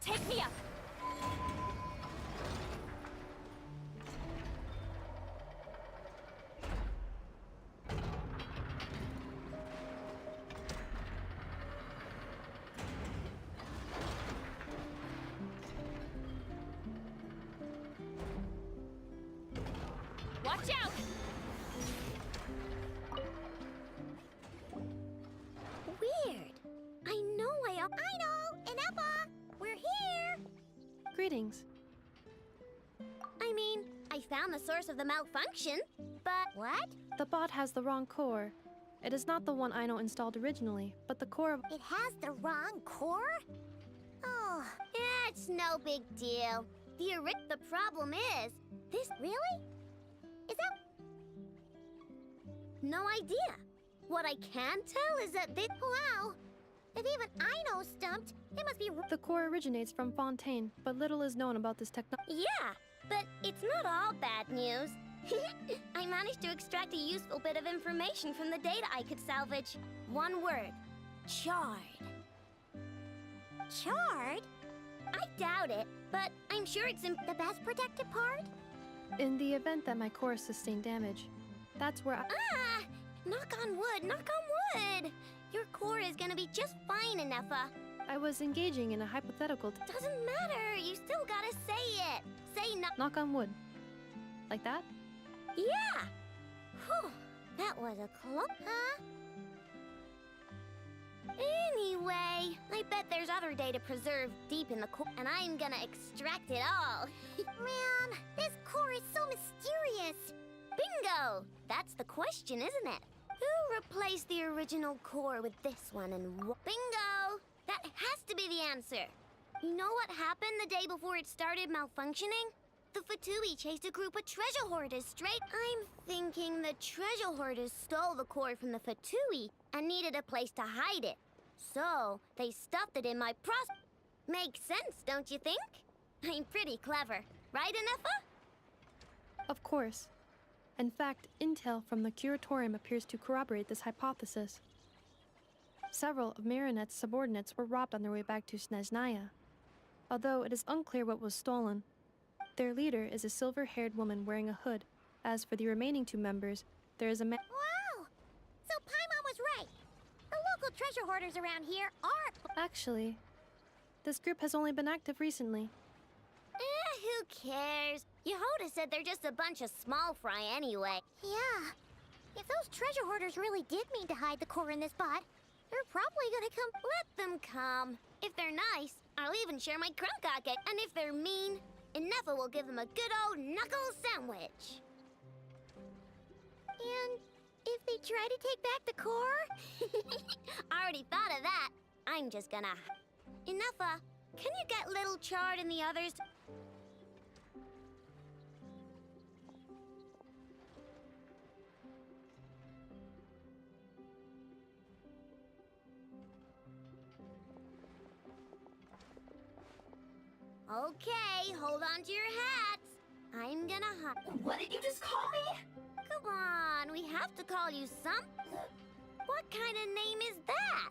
Take me up! Watch out! Weird. I know. Inepa! We're here! Greetings. I mean, I found the source of the malfunction, but... What? The bot has the wrong core. It is not the one Aino installed originally, but the core of... It has the wrong core? Oh, it's no big deal. The problem is... This... Really? Is that... No idea. What I can tell is that this... Wow! If even Aino stumped, it must be... The core originates from Fontaine, but little is known about this technology. Yeah, but it's not all bad news. I managed to extract a useful bit of information from the data I could salvage. One word. Charred. Charred? I doubt it, but I'm sure it's in the best protected part. In the event that my core sustained damage, that's where I... Ah! Knock on wood, knock on wood! Your core is gonna be just fine, Inepa. I was engaging in a hypothetical... Doesn't matter, you still gotta say it. Say no... Knock on wood. Like that? Yeah! Whew, that was a close... Huh? Anyway, I bet there's other data preserved deep in the core, and I'm gonna extract it all. Man, this core is so mysterious. Bingo! That's the question, isn't it? Who replaced the original core with this one and Bingo! That has to be the answer. You know what happened the day before it started malfunctioning? The Fatui chased a group of treasure hoarders straight... I'm thinking the treasure hoarders stole the core from the Fatui and needed a place to hide it. So, they stuffed it in my Makes sense, don't you think? I'm pretty clever, right, Inepa? Of course. In fact, intel from the Curatorium appears to corroborate this hypothesis. Several of Marinette's subordinates were robbed on their way back to Snezhnaya, although it is unclear what was stolen. Their leader is a silver-haired woman wearing a hood. As for the remaining two members, there is a man... Wow! So Paimon was local treasure hoarders around here aren't. Actually, this group has only been active recently. Who cares? Yehuda said they're just a bunch of small fry anyway. Yeah. If those treasure hoarders really did mean to hide the core in this spot, they're probably gonna come. Let them come. If they're nice, I'll even share my crumb cake. And if they're mean, Inefa will give them a good old knuckle sandwich. And if they try to take back the core? I already thought of that. I'm just gonna... Inefa, can you get Little Chard and the others? Okay, hold on to your hats. I'm gonna What did you just call me? Come on, we have to call you some... What kind of name is that?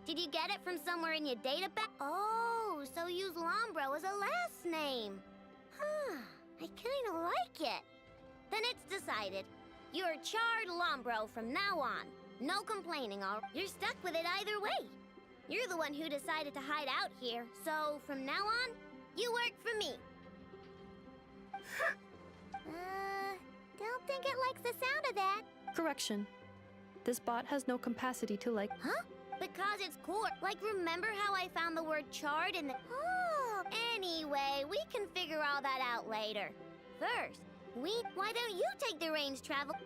Did you get it from somewhere in your database? Oh, so you use Lombro as a last name. Huh, I kinda like it. Then it's decided. You're Chard Lombro from now on. No complaining, all right? You're stuck with it either way. You're the one who decided to hide out here, so from now on, you work for me. Don't think it likes the sound of that. Correction. This bot has no capacity to like... Huh? Because it's core. Like, remember how I found the word chard in the... Oh! Anyway, we can figure all that out later. First, why don't you take the reins, Travel?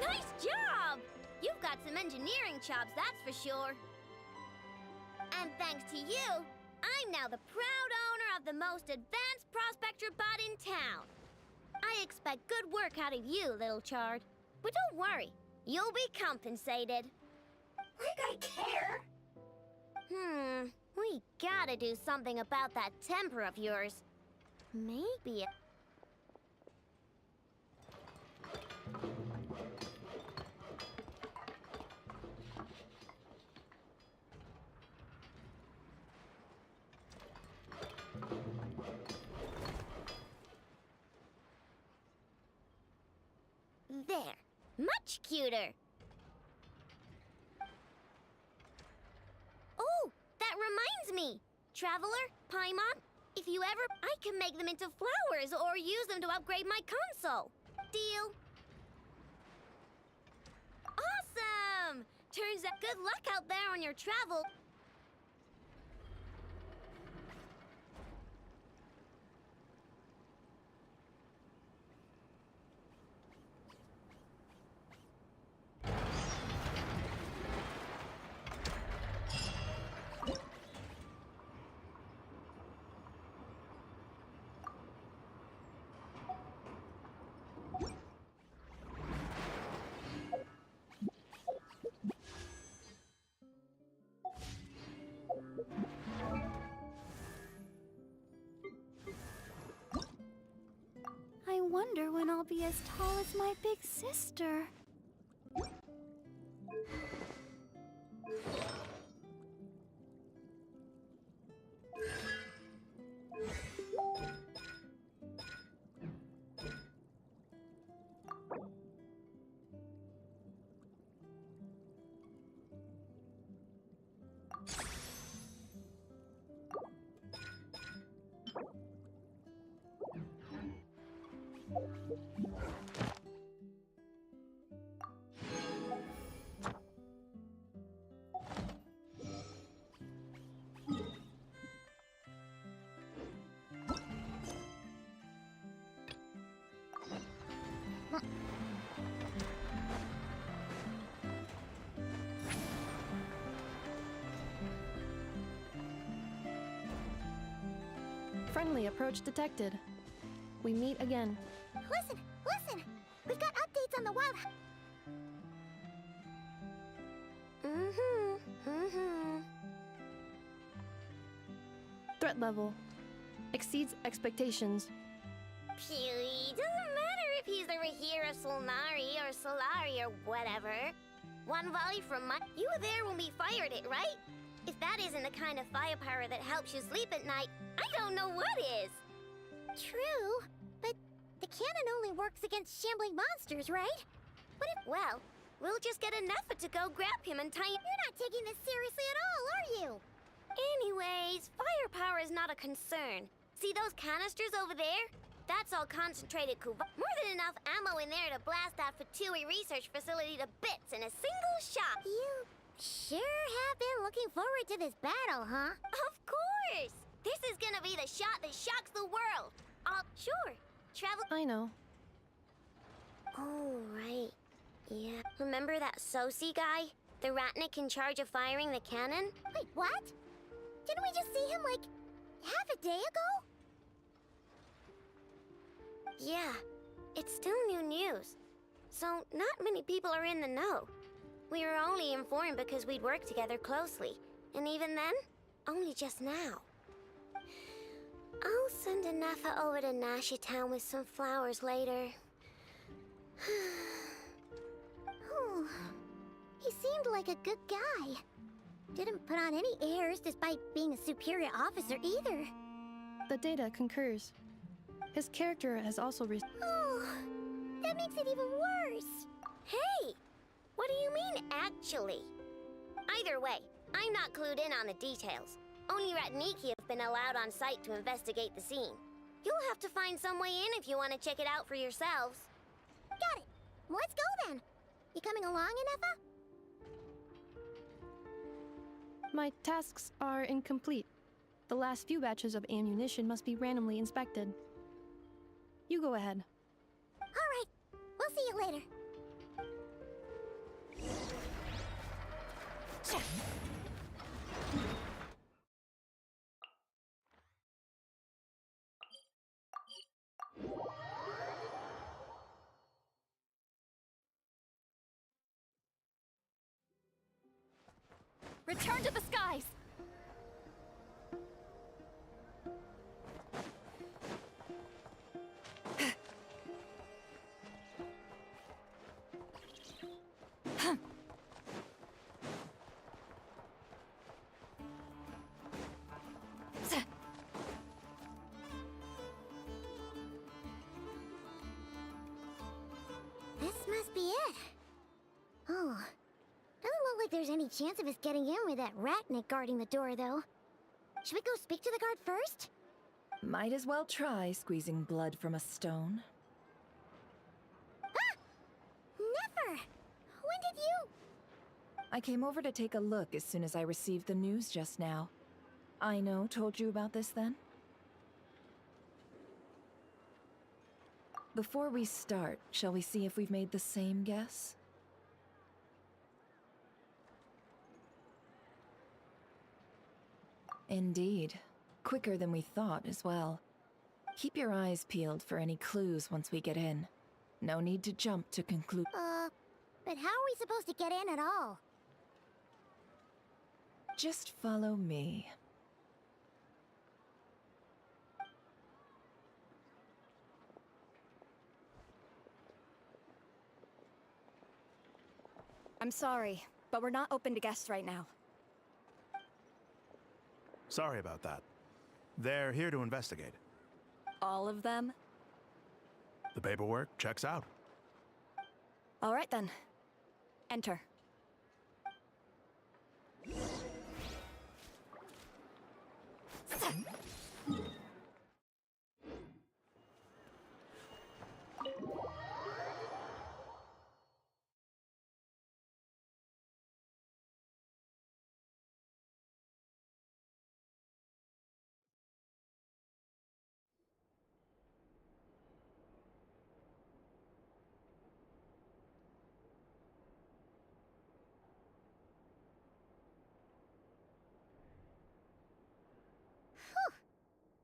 Nice job! You've got some engineering chops, that's for sure. And thanks to you, I'm now the proud owner of the most advanced prospector bot in town. I expect good work out of you, Little Chard. But don't worry, you'll be compensated. Like I care. We gotta do something about that temper of yours. Maybe... There. Much cuter. Oh, that reminds me. Traveler, Paimon, if you ever... I can make them into flowers or use them to upgrade my console. Deal? Awesome! Turns out good luck out there on your travel. I wonder when I'll be as tall as my big sister. Friendly approach detected. We meet again. Listen, listen! We've got updates on the wild... Threat level exceeds expectations. Pewee, doesn't matter if he's the Rahira Solnari or Solari or whatever. One volley from my... You were there when we fired it, right? If that isn't the kind of firepower that helps you sleep at night, I don't know what is. True, but the cannon only works against shambling monsters, right? What if... Well, we'll just get a Neffa to go grab him and tie him... You're not taking this seriously at all, are you? Anyways, firepower is not a concern. See those canisters over there? That's all concentrated kuva. More than enough ammo in there to blast that Fatui research facility to bits in a single shot. You sure have been looking forward to this battle, huh? Of course! This is gonna be the shot that shocks the world. Sure. Travel... I know. Oh, right. Yeah. Remember that Sosi guy? The Ratnik in charge of firing the cannon? Wait, what? Didn't we just see him, like, half a day ago? Yeah. It's still new news. So, not many people are in the know. We were only informed because we'd worked together closely. And even then, only just now. I'll send a Neffa over to Nashi Town with some flowers later. Oh, he seemed like a good guy. Didn't put on any airs despite being a superior officer either. The data concurs. His character has also Oh, that makes it even worse. Hey, what do you mean, actually? Either way, I'm not clued in on the details. Only Ratniki have been allowed on site to investigate the scene. You'll have to find some way in if you want to check it out for yourselves. Got it. Let's go then. You coming along, Anefa? My tasks are incomplete. The last few batches of ammunition must be randomly inspected. You go ahead. All right. We'll see you later. Return to the skies! This must be it. Oh. Doesn't look like there's any chance of us getting in with that Ratnik guarding the door, though. Should we go speak to the guard first? Might as well try squeezing blood from a stone. Ah! Never! When did you... I came over to take a look as soon as I received the news just now. Aino told you about this then? Before we start, shall we see if we've made the same guess? Indeed. Quicker than we thought as well. Keep your eyes peeled for any clues once we get in. No need to jump to conclude. But how are we supposed to get in at all? Just follow me. I'm sorry, but we're not open to guests right now. Sorry about that. They're here to investigate. All of them? The paperwork checks out. All right then. Enter.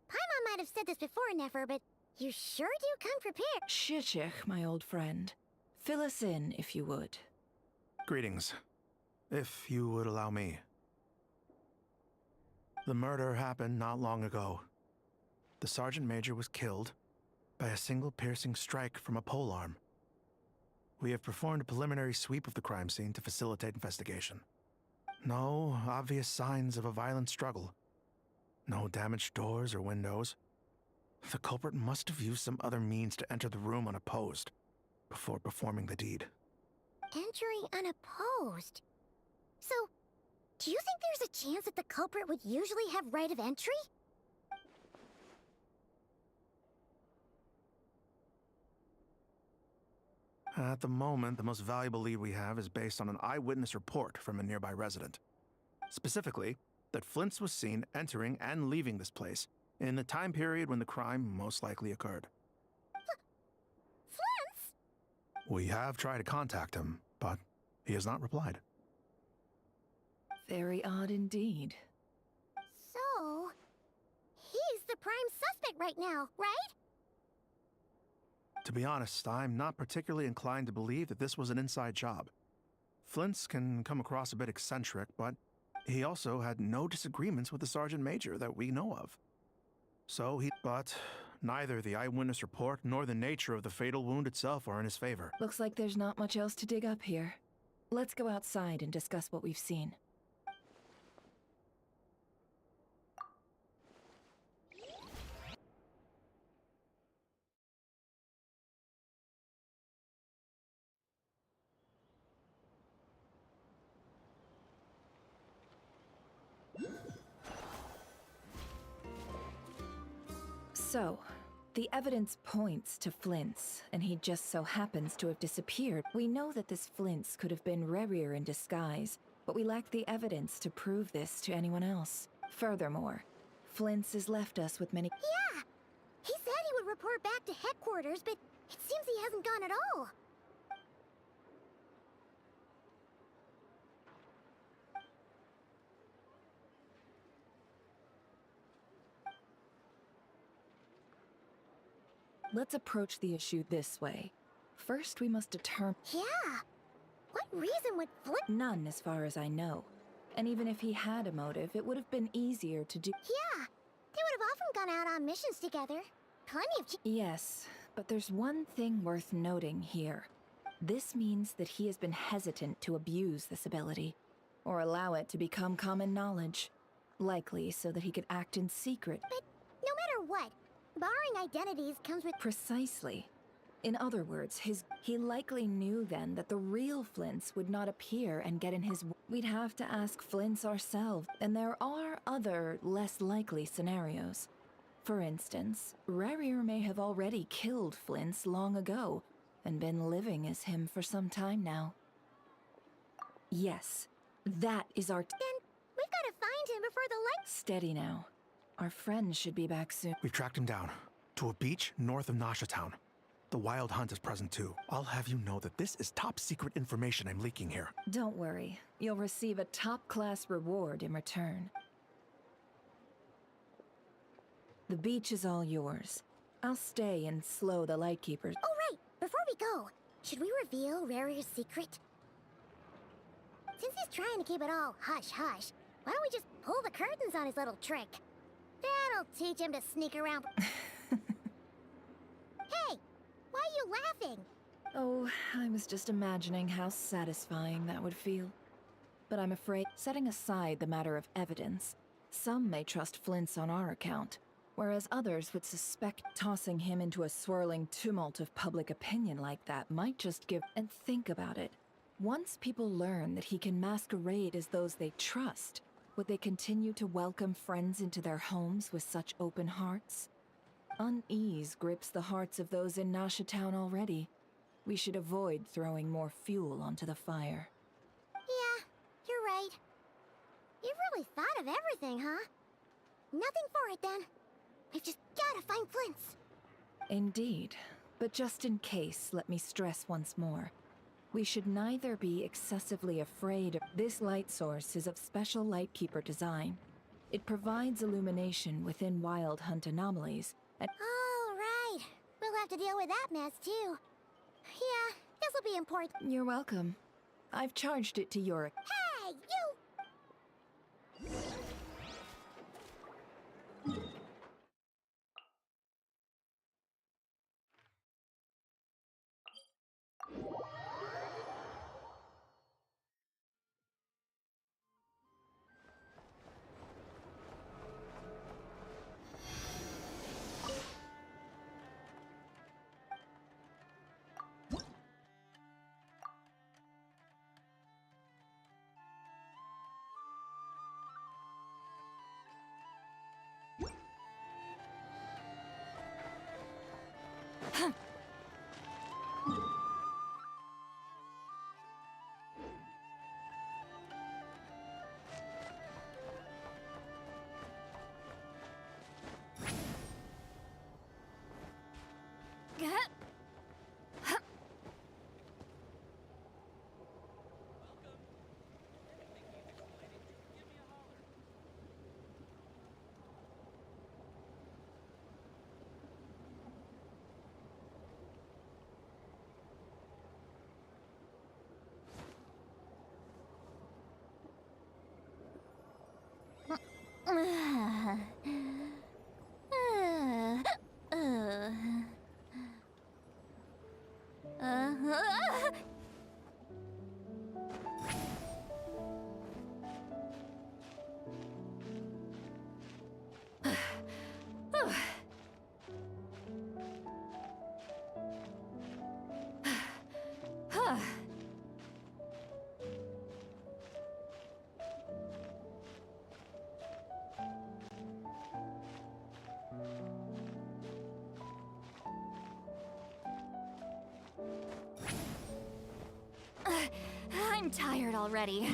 Paimon might have said this before, Nefer, but you sure do come prepared. Shishich, my old friend. Fill us in, if you would. Greetings. If you would allow me. The murder happened not long ago. The Sergeant Major was killed by a single piercing strike from a polearm. We have performed a preliminary sweep of the crime scene to facilitate investigation. No obvious signs of a violent struggle. No damaged doors or windows. The culprit must have used some other means to enter the room unopposed before performing the deed. Entering unopposed. So, do you think there's a chance that the culprit would usually have right of entry? At the moment, the most valuable lead we have is based on an eyewitness report from a nearby resident. Specifically, that Flint's was seen entering and leaving this place in the time period when the crime most likely occurred. Flint's? We have tried to contact him, but he has not replied. Very odd indeed. So, he's the prime suspect right now, right? To be honest, I'm not particularly inclined to believe that this was an inside job. Flint's can come across a bit eccentric, but he also had no disagreements with the sergeant major that we know of. But neither the eyewitness report nor the nature of the fatal wound itself are in his favor. Looks like there's not much else to dig up here. Let's go outside and discuss what we've seen. So, the evidence points to Flint's, and he just so happens to have disappeared. We know that this Flint's could have been Rerir in disguise, but we lack the evidence to prove this to anyone else. Furthermore, Flint's has left us with many— Yeah! He said he would report back to headquarters, but it seems he hasn't gone at all. Let's approach the issue this way. First, we must determine— Yeah! What reason would Flint— None, as far as I know. And even if he had a motive, it would have been easier to do— Yeah! They would have often gone out on missions together. Plenty of Yes, but there's one thing worth noting here. This means that he has been hesitant to abuse this ability, or allow it to become common knowledge. Likely so that he could act in secret. But no matter what, borrowing identities comes with— Precisely. In other words, he likely knew then that the real Flint's would not appear and get in his— We'd have to ask Flint's ourselves, and there are other, less likely scenarios. For instance, Rerir may have already killed Flint's long ago, and been living as him for some time now. Yes, that is our— Then we've got to find him before the light— Steady now. Our friend should be back soon. We've tracked him down to a beach north of Nasha Town. The Wild Hunt is present too. I'll have you know that this is top secret information I'm leaking here. Don't worry. You'll receive a top-class reward in return. The beach is all yours. I'll stay and slow the Lightkeepers. Oh, right! Before we go, should we reveal Rarir's secret? Since he's trying to keep it all hush-hush, why don't we just pull the curtains on his little trick? That'll teach him to sneak around. Hey! Why are you laughing? Oh, I was just imagining how satisfying that would feel. But I'm afraid, setting aside the matter of evidence, some may trust Flint's on our account, whereas others would suspect tossing him into a swirling tumult of public opinion like that might just give— And think about it. Once people learn that he can masquerade as those they trust, would they continue to welcome friends into their homes with such open hearts? Unease grips the hearts of those in Nasha Town already. We should avoid throwing more fuel onto the fire. Yeah, you're right. You've really thought of everything, huh? Nothing for it, then. We've just gotta find Flint's. Indeed. But just in case, let me stress once more. We should neither be excessively afraid of— This light source is of special Lightkeeper design. It provides illumination within Wild Hunt anomalies, and— All right. We'll have to deal with that mess, too. Yeah, this'll be important. You're welcome. I've charged it to your— Hey, you! I'm tired already.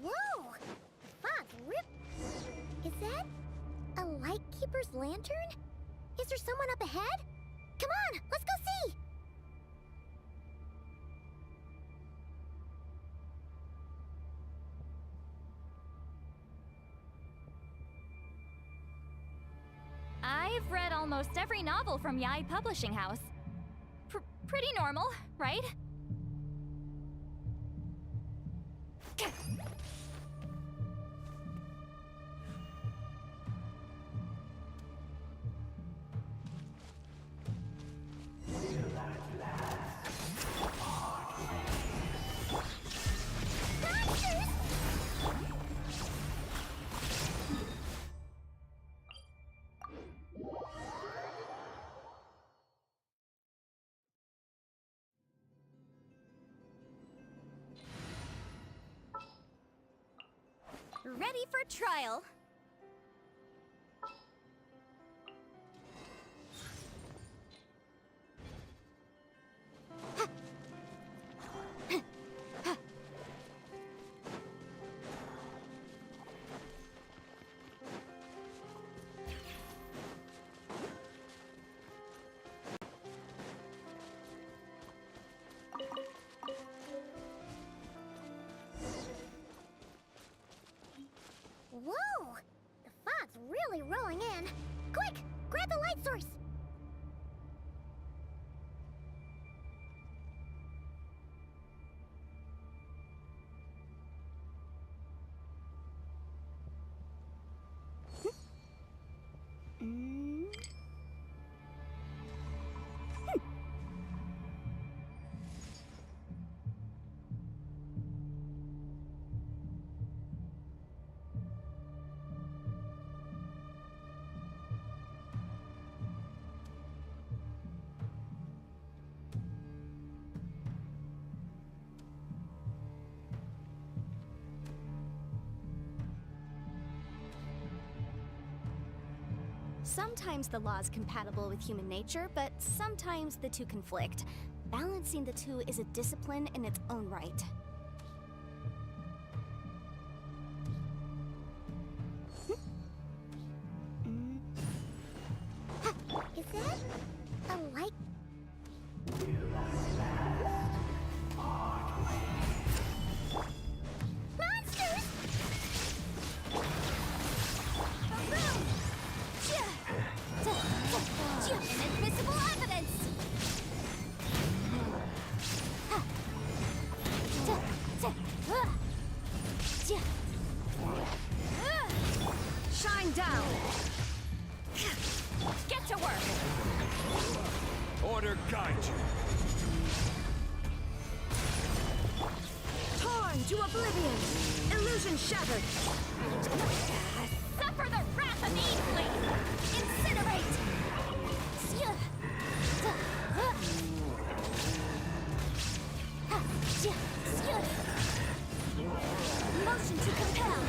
Whoa! Fuck, rip. Is that a Lightkeeper's lantern? Is there someone up ahead? Come on, let's go see! I've read almost every novel from Yae Publishing House. Pretty normal, right? Ready for trial. Whoa! The fog's really rolling in. Quick! Grab the light source! Sometimes the law is compatible with human nature, but sometimes the two conflict. Balancing the two is a discipline in its own right. Is that a light? Monsters! Inadmissible evidence! Shine down! Get to work! Order guide you. Torn to oblivion! Illusion shattered! Suffer the wrath of Eve, please! Incinerate! Motion to compel!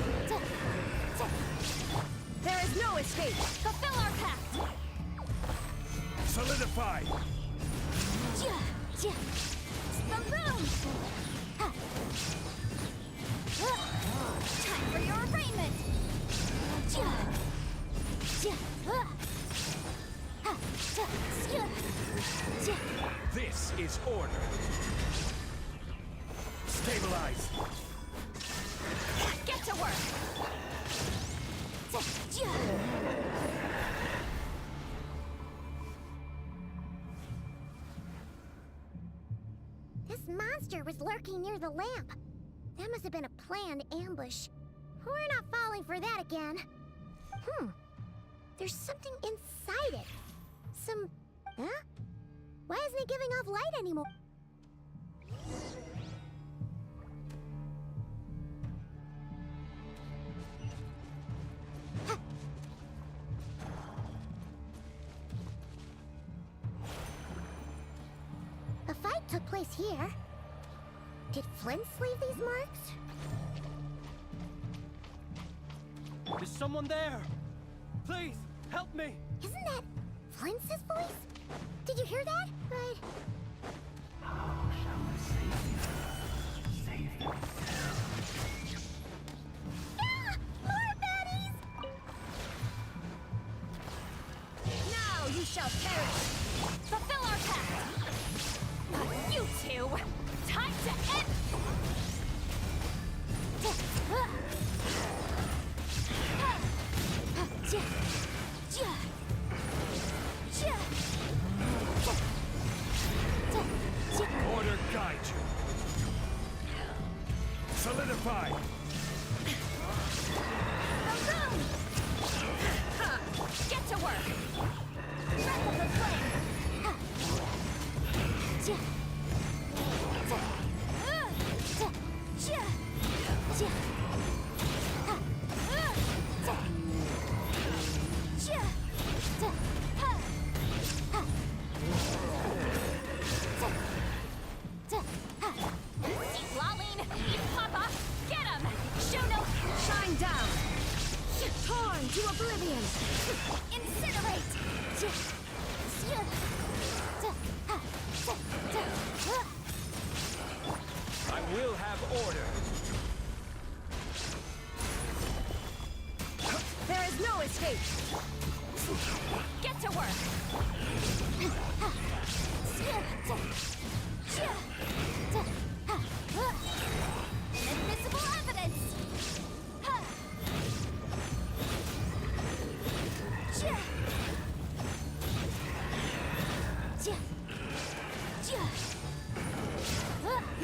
There is no escape! Fulfill our pact! Solidify. Some room! Time for your arraignment! This is order. Stabilize. Get to work! This monster was lurking near the lamp. That must have been a planned ambush. We're not falling for that again. There's something inside it. Huh? Why isn't it giving off light anymore? A fight took place here. Did Flint leave these marks? Is someone there? Please, help me! Isn't that Flint's voice? Did you hear that? Right. Ah! More baddies! Now you shall perish! Fulfill our pact! You two! Time to end! Order guide you. Solidify. Get to work! Breath of the flame! Lolling! Papa! Get him! Show no... Shine down! Torn to oblivion! Incinerate! I will have order. There is no escape! Get to work! Inadmissible evidence!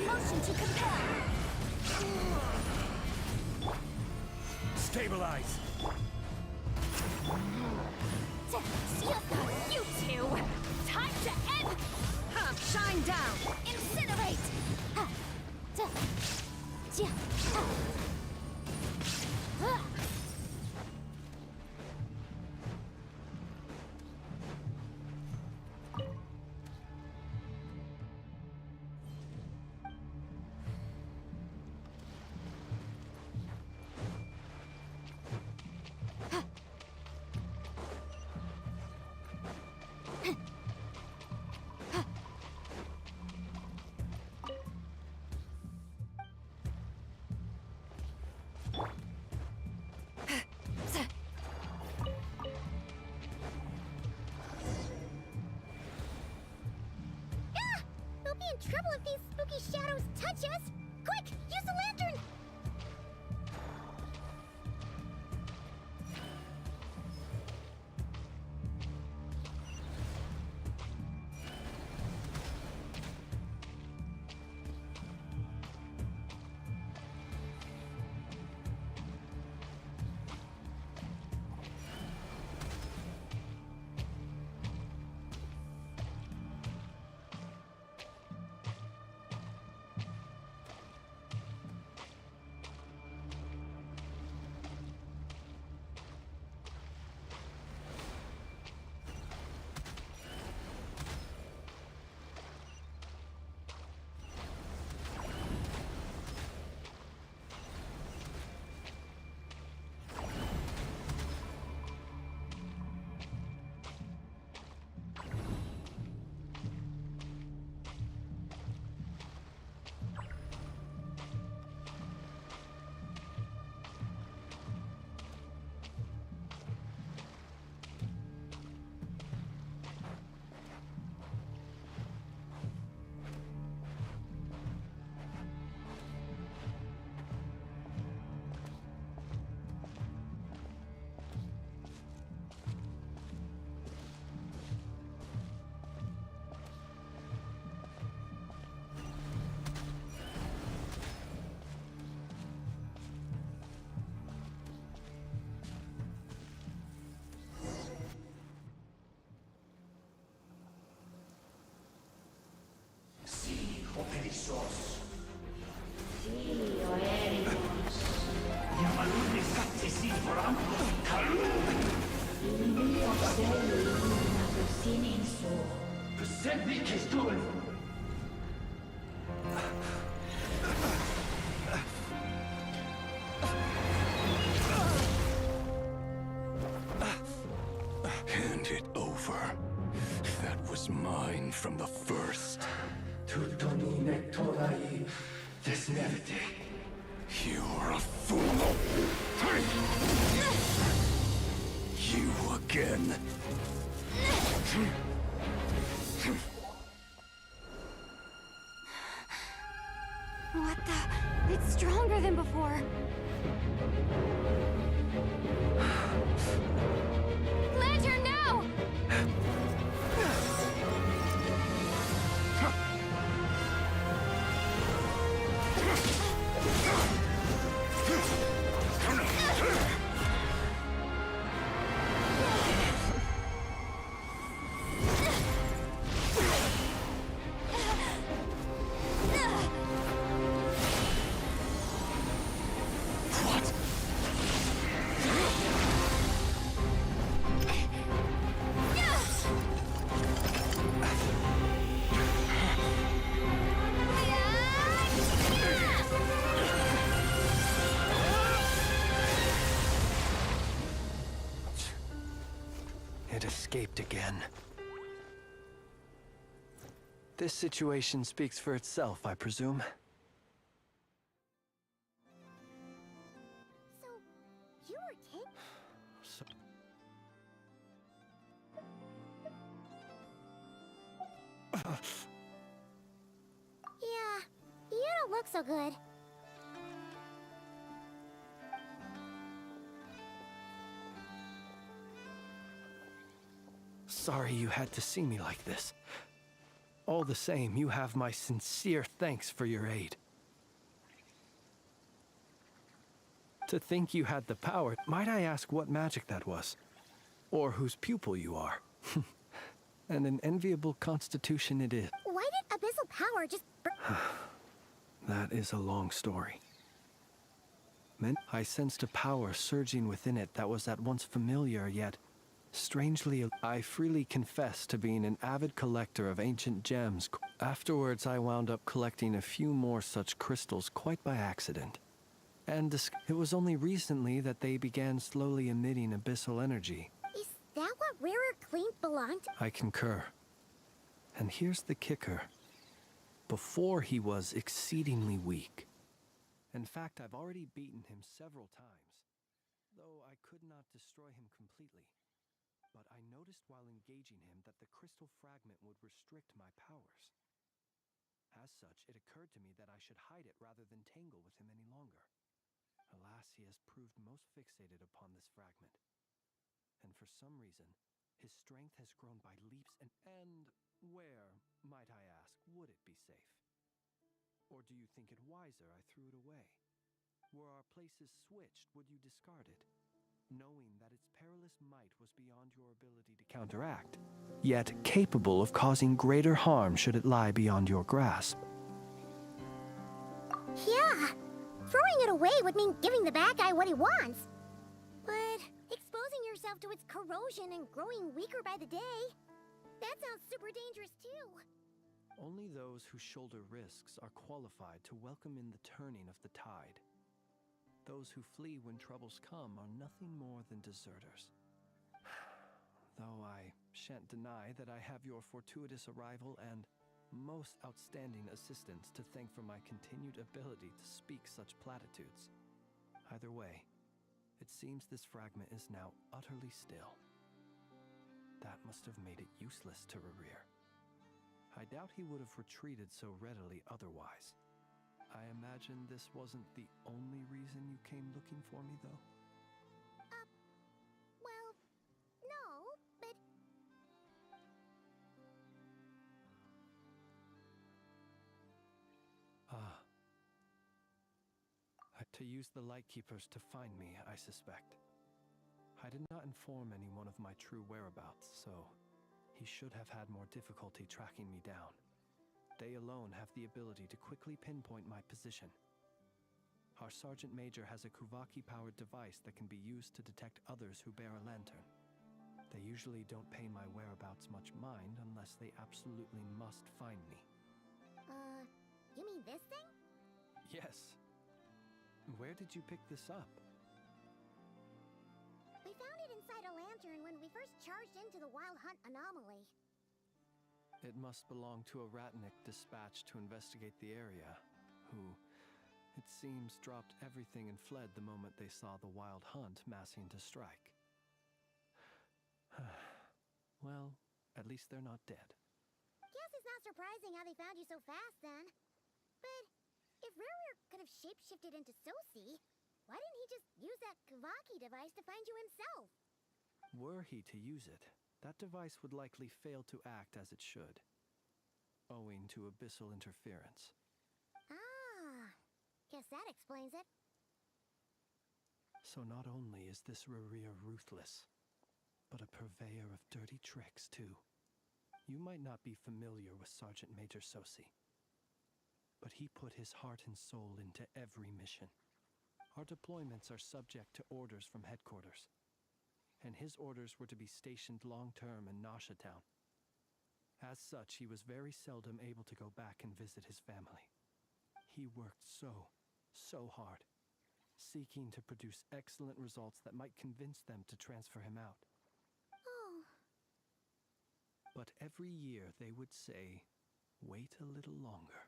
Motion to compel. Stabilize. You two! Time to end! Shine down! Incinerate! be in trouble if these spooky shadows touch us! Quick, use the lantern! Hand it over. That was mine from the first. You're a fool. You again. What the? It's stronger than before. Lantern, now! It escaped again. This situation speaks for itself, I presume. So, you were taken? So Yeah, you don't look so good. sorry you had to see me like this. All the same, you have my sincere thanks for your aid. To think you had the power, might I ask what magic that was? Or whose pupil you are? And an enviable constitution it is. Why did abyssal power just... That is a long story. I sensed a power surging within it that was at once familiar yet strangely. I freely confess to being an avid collector of ancient gems. Afterwards, I wound up collecting a few more such crystals quite by accident. And it was only recently that they began slowly emitting abyssal energy. Is that what Rarer claimed belonged to? I concur. And here's the kicker. Before he was exceedingly weak. In fact, I've already beaten him several times, though I could not destroy him completely. But I noticed while engaging him that the crystal fragment would restrict my powers. As such, it occurred to me that I should hide it rather than tangle with him any longer. Alas, he has proved most fixated upon this fragment. And for some reason, his strength has grown by leaps and where, might I ask, would it be safe? Or do you think it wiser I threw it away? Were our places switched, would you discard it, knowing that its perilous might was beyond your ability to counteract, yet capable of causing greater harm should it lie beyond your grasp? Yeah, throwing it away would mean giving the bad guy what he wants. But exposing yourself to its corrosion and growing weaker by the day, that sounds super dangerous too. Only those who shoulder risks are qualified to welcome in the turning of the tide. Those who flee when troubles come are nothing more than deserters. Though I shan't deny that I have your fortuitous arrival and most outstanding assistance to thank for my continued ability to speak such platitudes. Either way, it seems this fragment is now utterly still. That must have made it useless to Rerir. I doubt he would have retreated so readily otherwise. I imagine this wasn't the only reason you came looking for me, though? Well, no, but... Ah. To use the Lightkeepers to find me, I suspect. I did not inform anyone of my true whereabouts, so he should have had more difficulty tracking me down. They alone have the ability to quickly pinpoint my position. Our Sergeant Major has a Kuvaki-powered device that can be used to detect others who bear a lantern. They usually don't pay my whereabouts much mind unless they absolutely must find me. You mean this thing? Yes. Where did you pick this up? We found it inside a lantern when we first charged into the Wild Hunt anomaly. It must belong to a Ratnik dispatched to investigate the area, who, it seems, dropped everything and fled the moment they saw the Wild Hunt massing to strike. Well, at least they're not dead. Guess it's not surprising how they found you so fast then. But if Rerir could have shapeshifted into Sosi, why didn't he just use that Kavaki device to find you himself? Were he to use it, that device would likely fail to act as it should, owing to abyssal interference. Ah, guess that explains it. So not only is this Rerir ruthless, but a purveyor of dirty tricks too. You might not be familiar with Sergeant Major Sosi, but he put his heart and soul into every mission. Our deployments are subject to orders from headquarters, and his orders were to be stationed long-term in Nasha Town. As such, he was very seldom able to go back and visit his family. He worked so hard, seeking to produce excellent results that might convince them to transfer him out. Oh. But every year they would say, "Wait a little longer.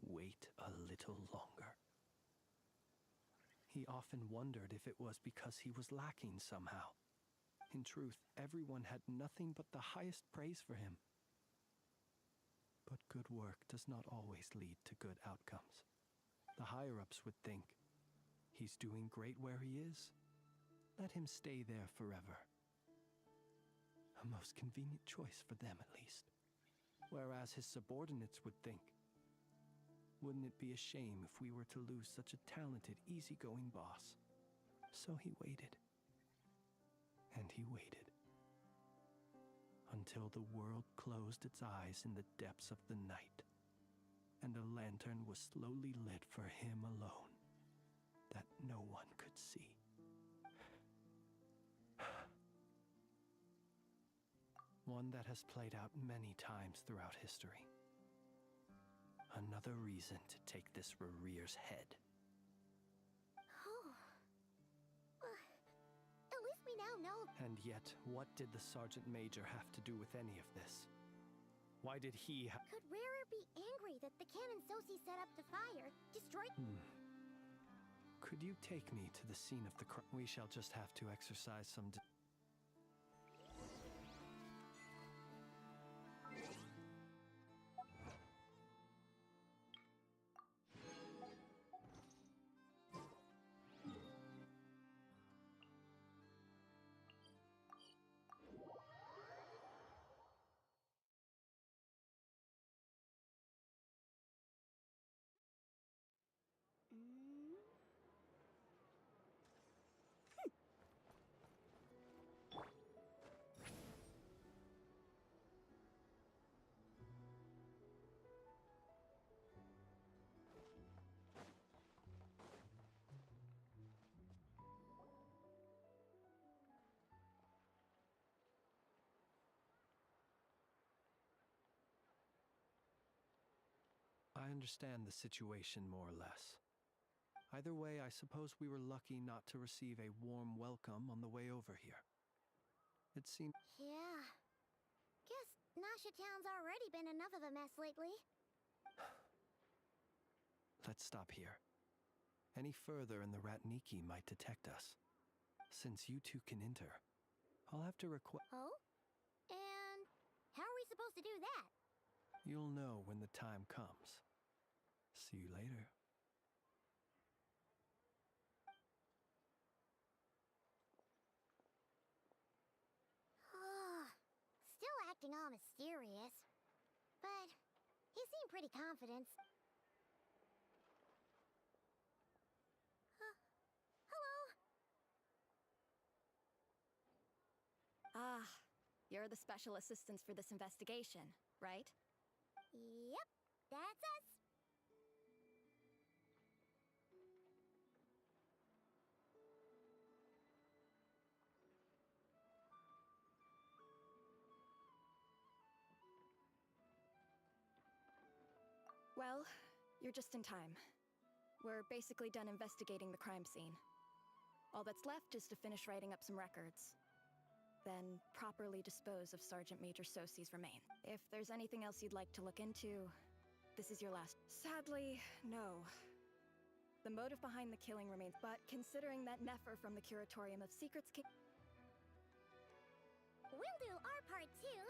Wait a little longer." He often wondered if it was because he was lacking somehow. In truth, everyone had nothing but the highest praise for him. But good work does not always lead to good outcomes. The higher-ups would think, he's doing great where he is. Let him stay there forever. A most convenient choice for them, at least. Whereas his subordinates would think, wouldn't it be a shame if we were to lose such a talented, easygoing boss? So he waited. And he waited. Until the world closed its eyes in the depths of the night, and a lantern was slowly lit for him alone, that no one could see. One that has played out many times throughout history. Another reason to take this Rerir's head. Oh. At least we now know. And yet, what did the Sergeant Major have to do with any of this? Why did he Could Rerir be angry that the cannon Sosi set up to fire destroyed? Could you take me to the scene of the crime? We shall just have to exercise some understand the situation more or less. Either way, I suppose we were lucky not to receive a warm welcome on the way over here. It seemed... Yeah. Guess Nasha Town's already been enough of a mess lately. Let's stop here. Any further and the Ratniki might detect us. Since you two can enter, I'll have to request... Oh? And how are we supposed to do that? You'll know when the time comes. See you later. Still acting all mysterious. But he seemed pretty confident. Hello? Ah, you're the special assistants for this investigation, right? Yep, that's us. Well, you're just in time. We're basically done investigating the crime scene. All that's left is to finish writing up some records. Then properly dispose of Sergeant Major Sosi's remains. If there's anything else you'd like to look into, this is your last. Sadly, no. The motive behind the killing remains, but considering that Nefer from the Curatorium of Secrets We'll do our part too.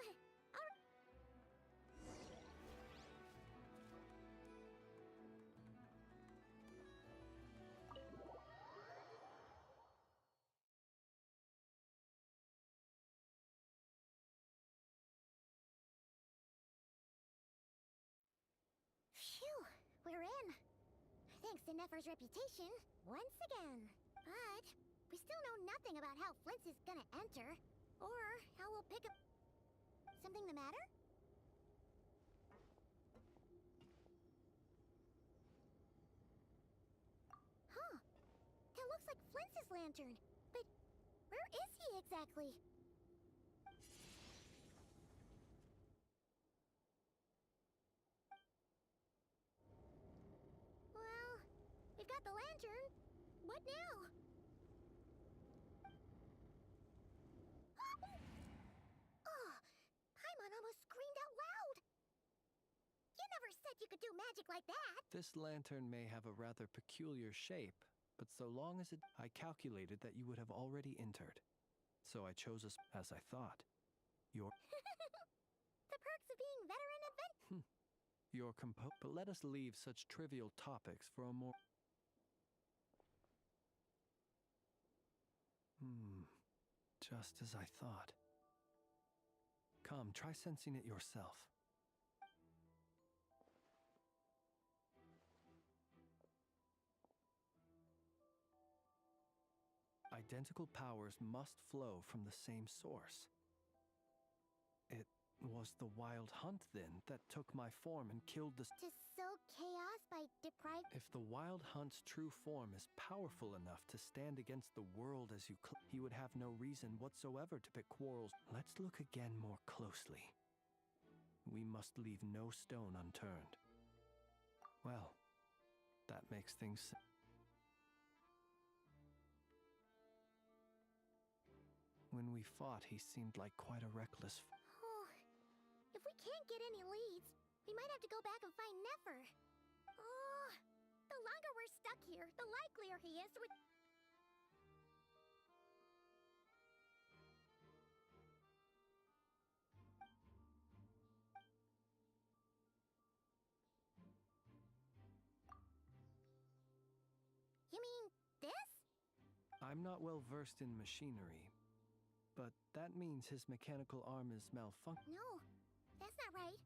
Phew, we're in. Thanks to Nefer's reputation, once again. But we still know nothing about how Flint's is gonna enter, or how we'll pick up... Something the matter? Huh. That looks like Flint's lantern. But where is he exactly? Well, we've got the lantern. What now? Oh, Paimon almost screamed out loud. You never said you could do magic like that. This lantern may have a rather peculiar shape, but so long as I calculated that you would have already entered. So I chose as I thought. Your... The perks of being veteran advent... Your But let us leave such trivial topics for a more... Just as I thought. Come, try sensing it yourself. Identical powers must flow from the same source. It was the wild hunt, then, that took my form and killed the... To sow chaos by depriving... If the wild hunt's true form is powerful enough to stand against the world as you he would have no reason whatsoever to pick quarrels. Let's look again more closely. We must leave no stone unturned. Well, that makes things... When we fought, he seemed like quite a reckless... Oh, if we can't get any leads, we might have to go back and find Nefer. Oh, the longer we're stuck here, the likelier he is to... You mean this? I'm not well versed in machinery, but that means his mechanical arm is malfunctioning. No, that's not right.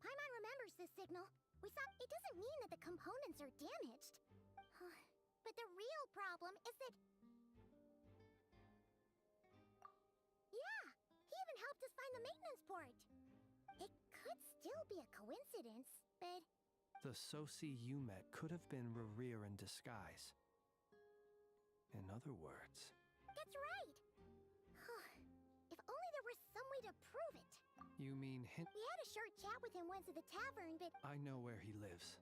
Paimon remembers this signal. We saw it doesn't mean that the components are damaged. But the real problem is that... Yeah, he even helped us find the maintenance port. It could still be a coincidence, but... The Sosi you met could have been Rerir in disguise. In other words... That's right! If only there was some way to prove it. You mean hint? We had a short chat with him once at the tavern, but I know where he lives.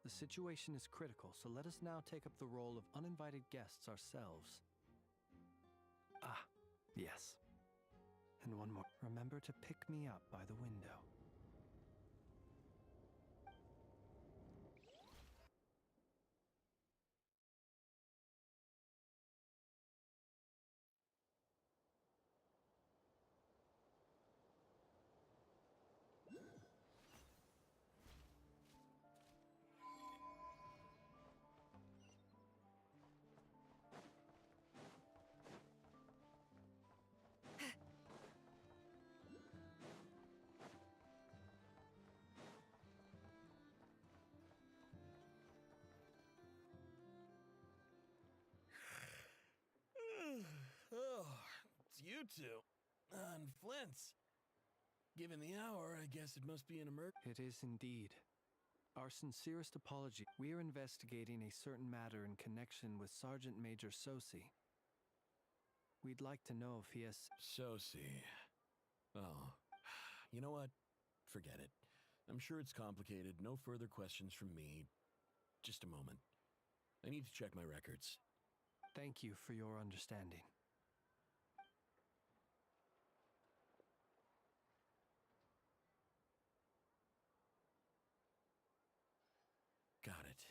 The situation is critical, so let us now take up the role of uninvited guests ourselves. Ah, yes. And one more. Remember to pick me up by the window. Oh, it's you two. And Flint's. Given the hour, I guess it must be an emergency. It is indeed. Our sincerest apology. We are investigating a certain matter in connection with Sergeant Major Sosi. We'd like to know if he has... Sosi. Oh. You know what? Forget it. I'm sure it's complicated. No further questions from me. Just a moment. I need to check my records. Thank you for your understanding. Got it.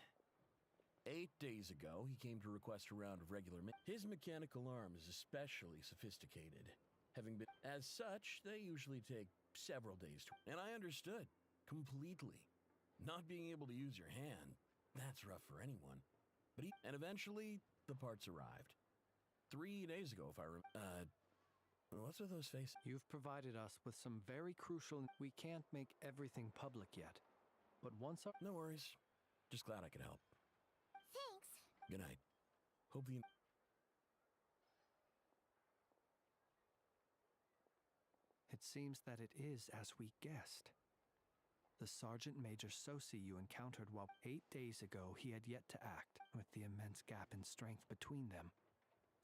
8 days ago, he came to request a round of regular His mechanical arm is especially sophisticated. Having been... As such, they usually take several days to... And I understood. Completely. Not being able to use your hand, that's rough for anyone. But And eventually, the parts arrived. 3 days ago, if I remember. What's with those faces? You've provided us with some very crucial... We can't make everything public yet. But once our... No worries. Just glad I could help. thanks. Good night. Hope the... It seems that it is as we guessed. The Sergeant Major Sosi you encountered 8 days ago, he had yet to act. With the immense gap in strength between them,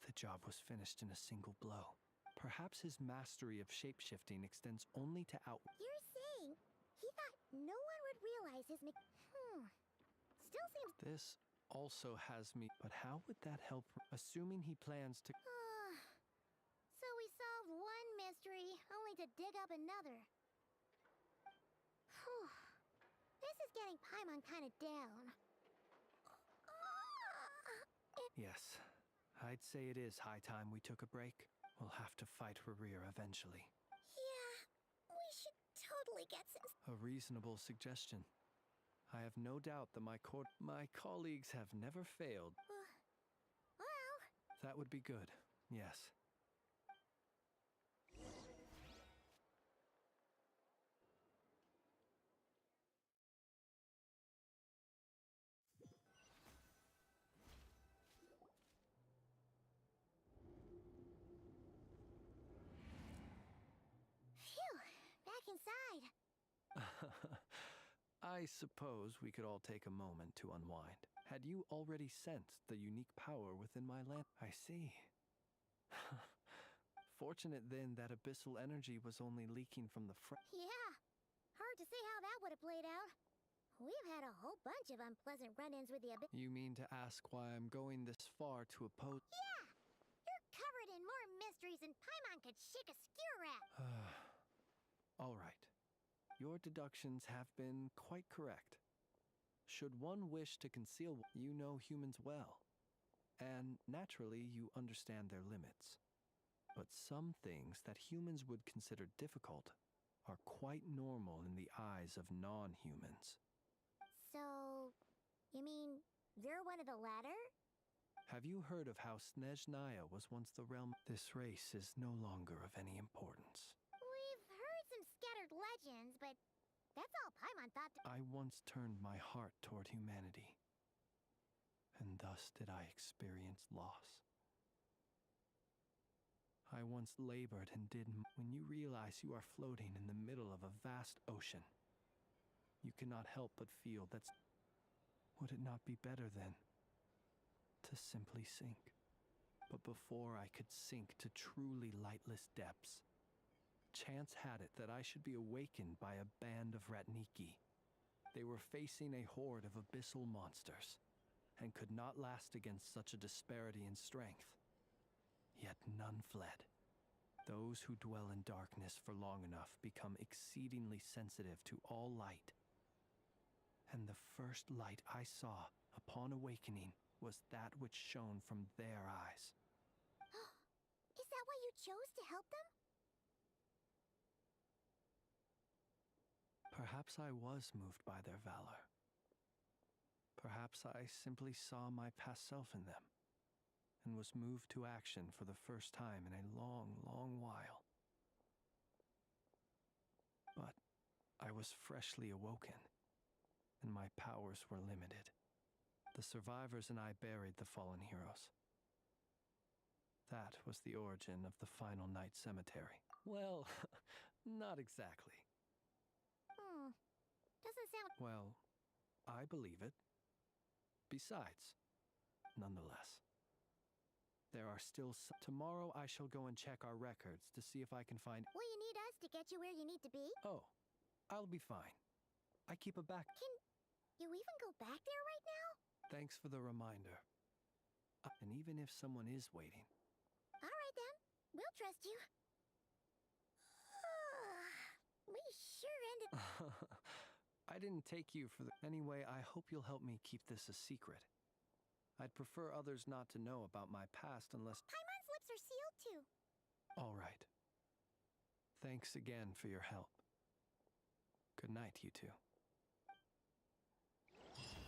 the job was finished in a single blow. Perhaps his mastery of shapeshifting extends only to You're saying he thought no one would realize his Still seems... This also has me... But how would that help? Assuming he plans to... So we solved one mystery, only to dig up another. Whew. This is getting Paimon kind of down. Yes, I'd say it is high time we took a break. We'll have to fight Rear eventually. Yeah, we should totally get some... A reasonable suggestion. I have no doubt that my colleagues have never failed. Well... That would be good, yes. Phew, back inside. I suppose we could all take a moment to unwind. Had you already sensed the unique power within my lamp? I see. Fortunate then that abyssal energy was only leaking from the front. Yeah, hard to say how that would have played out. We've had a whole bunch of unpleasant run-ins with the abyss. You mean to ask why I'm going this far to oppose? Yeah! You're covered in more mysteries than Paimon could shake a skewer at! All right. Your deductions have been quite correct. Should one wish to conceal, you know humans well. And naturally, you understand their limits. But some things that humans would consider difficult are quite normal in the eyes of non-humans. So, you mean you're one of the latter? Have you heard of how Snezhnaya was once the realm? This race is no longer of any importance. We've heard some scattered legends, but that's all Paimon thought. I once turned my heart toward humanity, and thus did I experience loss. I once labored and did. When you realize you are floating in the middle of a vast ocean, you cannot help but feel that's... Would it not be better then to simply sink? But before I could sink to truly lightless depths, Chance had it that I should be awakened by a band of Ratniki. They were facing a horde of abyssal monsters, and could not last against such a disparity in strength. Yet none fled. Those who dwell in darkness for long enough become exceedingly sensitive to all light. And the first light I saw upon awakening was that which shone from their eyes. Is that why you chose to help them? Perhaps I was moved by their valor. Perhaps I simply saw my past self in them, and was moved to action for the first time in a long, long while. But I was freshly awoken, and my powers were limited. The survivors and I buried the fallen heroes. That was the origin of the Final Night Cemetery. Well, not exactly. Doesn't sound... Well, I believe it. Besides, nonetheless, there are still some... Tomorrow I shall go and check our records to see if I can find... Will you need us to get you where you need to be? Oh, I'll be fine. I keep a back... Can you even go back there right now? Thanks for the reminder. And even if someone is waiting... All right then, we'll trust you. We sure ended... I didn't take you for the... Anyway, I hope you'll help me keep this a secret. I'd prefer others not to know about my past unless... Paimon's lips are sealed too. All right. Thanks again for your help. Good night, you two.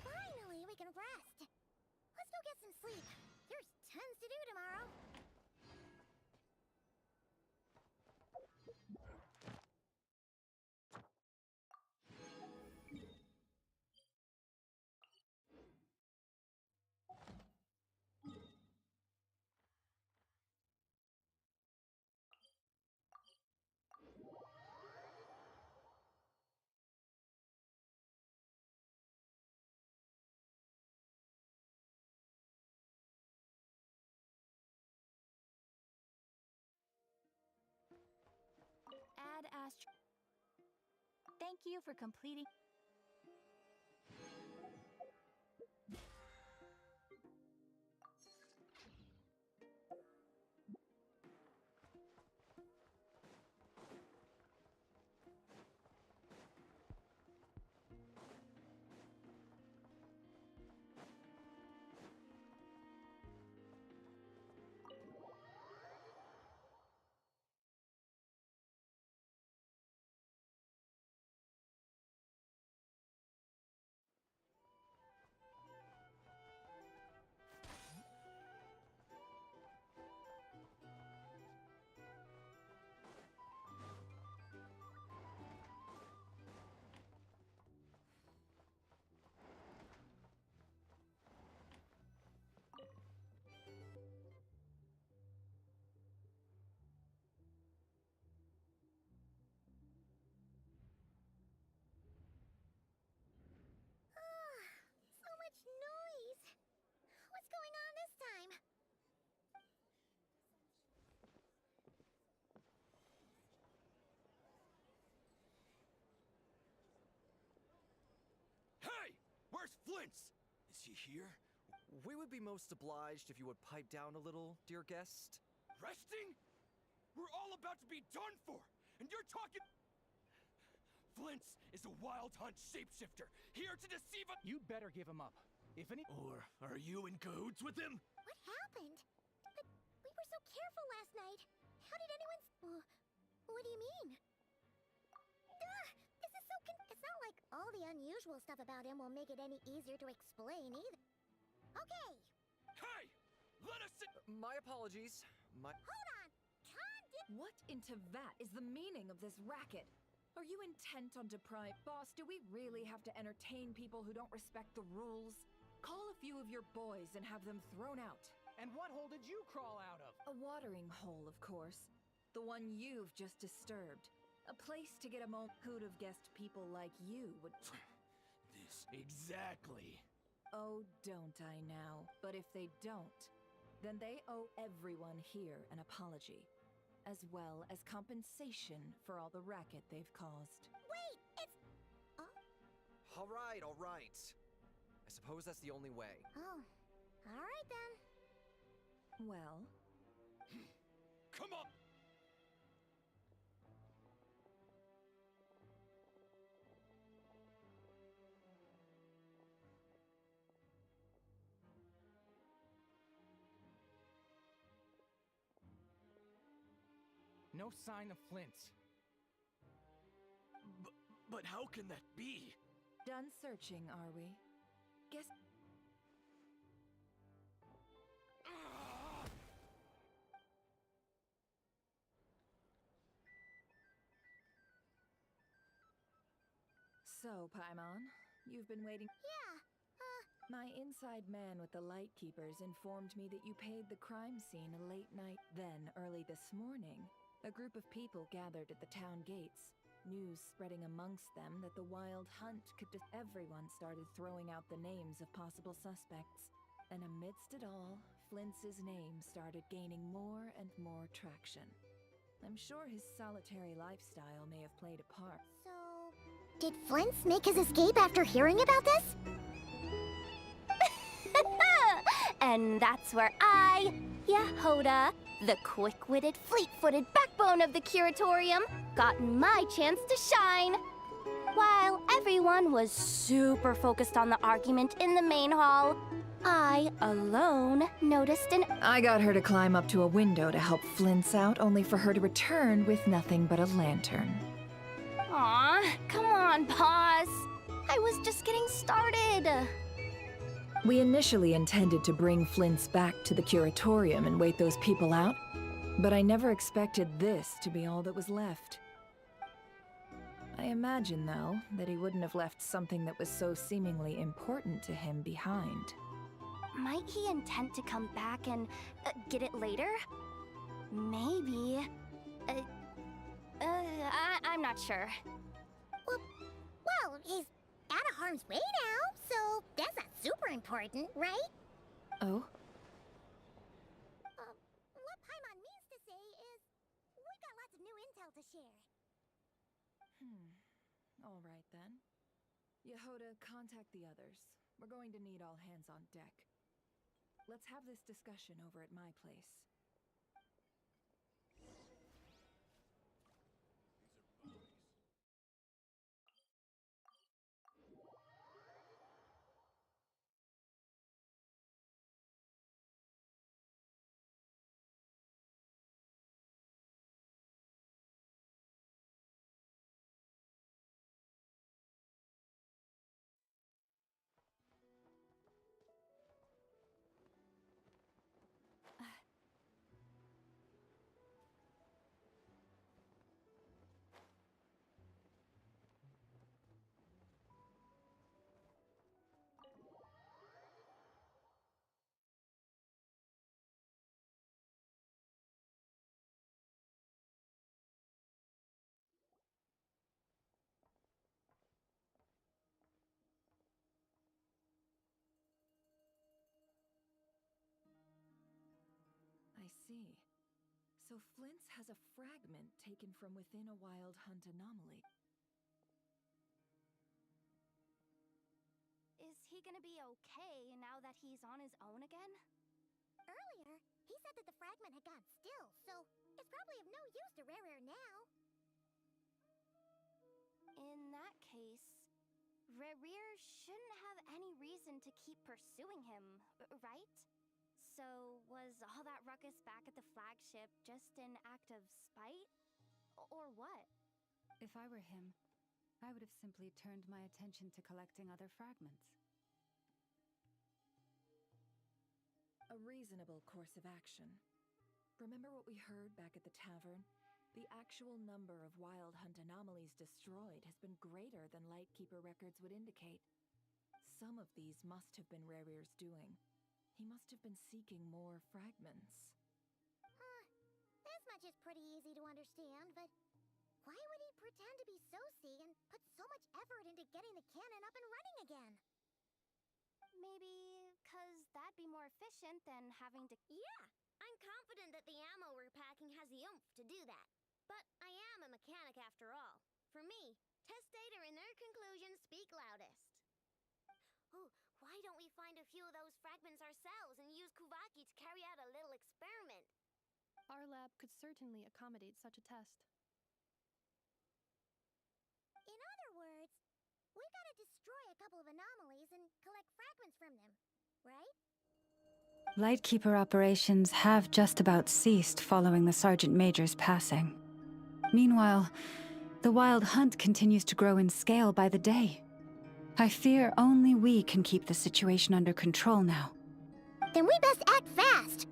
Finally, we can rest. Let's go get some sleep. There's tons to do tomorrow. Ad Astro. Thank you for completing. So much noise. What's going on this time? Hey! Where's Flint's? Is he here? We would be most obliged if you would pipe down a little, dear guest. Resting? We're all about to be done for, and you're talking... Flint's is a wild hunt shapeshifter, here to deceive us. You better give him up. If any... Or are you in cahoots with him? What happened? But we were so careful last night. How did anyone... what do you mean? Duh! This is so it's not like all the unusual stuff about him will make it any easier to explain either. Okay! Hey! Let us sit... My apologies. Hold on! What into that is the meaning of this racket? Are you intent on Boss, do we really have to entertain people who don't respect the rules? Call a few of your boys and have them thrown out. And what hole did you crawl out of? A watering hole, of course. The one you've just disturbed. A place to get a moment. Who'd have guessed people like you would... This exactly. Oh, don't I now? But if they don't, then they owe everyone here an apology. as well as compensation for all the racket they've caused. Wait, it's... All right, all right. I suppose that's the only way. Oh, all right then. Well, Come on! No sign of Flint. But how can that be? done searching, are we? Guess. So, Paimon, you've been waiting. Yeah, My inside man with the Lightkeepers informed me that you paid the crime scene a late night. Then, early this morning, a group of people gathered at the town gates. News spreading amongst them that the wild hunt could. Everyone started throwing out the names of possible suspects. And amidst it all, Flintz's name started gaining more and more traction. I'm sure his solitary lifestyle may have played a part. so... Did Flint's make his escape after hearing about this? And that's where I, Yehoda, the quick-witted, fleet-footed backbone of the Curatorium, got my chance to shine. While everyone was super focused on the argument in the main hall, I, alone, noticed an... I got her to climb up to a window to help Flint's out, only for her to return with nothing but a lantern. Aw, come on, pause. I was just getting started. We initially intended to bring Flint's back to the Curatorium and wait those people out, but I never expected this to be all that was left. I imagine, though, that he wouldn't have left something that was so seemingly important to him behind. Might he intend to come back and get it later? Maybe. I'm not sure. Well, he's out of harm's way now, so that's not super important, right? Oh? What Paimon means to say is, we've got lots of new intel to share. All right then. Yehoda, contact the others. We're going to need all hands on deck. Let's have this discussion over at my place. I see. So Flint's has a fragment taken from within a wild hunt anomaly. Is he gonna be okay now that he's on his own again? Earlier, he said that the fragment had gone still, so it's probably of no use to Rare now. In that case, Rare shouldn't have any reason to keep pursuing him, right? So, was all that ruckus back at the flagship just an act of spite? Or what? If I were him, I would have simply turned my attention to collecting other fragments. A reasonable course of action. Remember what we heard back at the tavern? The actual number of wild hunt anomalies destroyed has been greater than Lightkeeper records would indicate. Some of these must have been Rare's doing. He must have been seeking more fragments. This much is pretty easy to understand, but why would he pretend to be Soci and put so much effort into getting the cannon up and running again? Maybe 'cause that'd be more efficient than having to... Yeah, I'm confident that the ammo we're packing has the oomph to do that. But I am a mechanic after all. For me, test data and their conclusions speak loudest. Oh, why don't we find a few of those fragments ourselves and use Kuvaki to carry out a little experiment? Our lab could certainly accommodate such a test. In other words, we gotta destroy a couple of anomalies and collect fragments from them, right? Lightkeeper operations have just about ceased following the Sergeant Major's passing. Meanwhile, the Wild Hunt continues to grow in scale by the day. I fear only we can keep the situation under control now. Then we best act fast.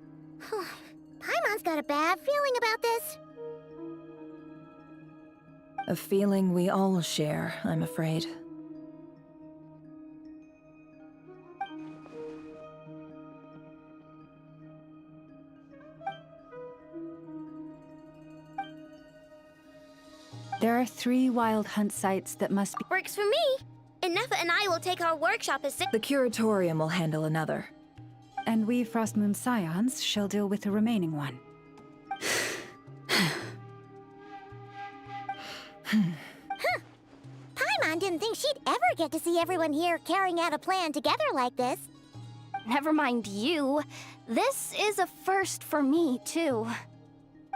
Paimon's got a bad feeling about this. A feeling we all share, I'm afraid. There are 3 Wild Hunt sites that must be— Works for me. Enough and I will take our workshop as The Curatorium will handle another. and we Frostmoon Scions shall deal with the remaining one. Paimon didn't think she'd ever get to see everyone here carrying out a plan together like this. Never mind you. This is a first for me, too.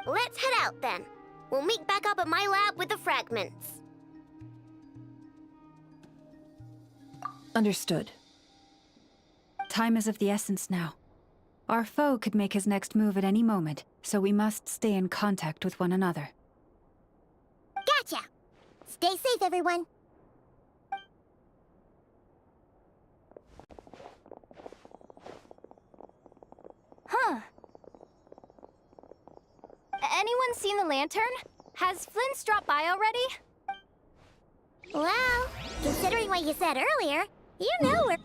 Let's head out then. We'll meet back up at my lab with the fragments. Understood. Time is of the essence now. Our foe could make his next move at any moment, so we must stay in contact with one another. Gotcha! Stay safe, everyone. Huh. Anyone seen the lantern? Has Flint's dropped by already? Well, considering what you said earlier, you know we're...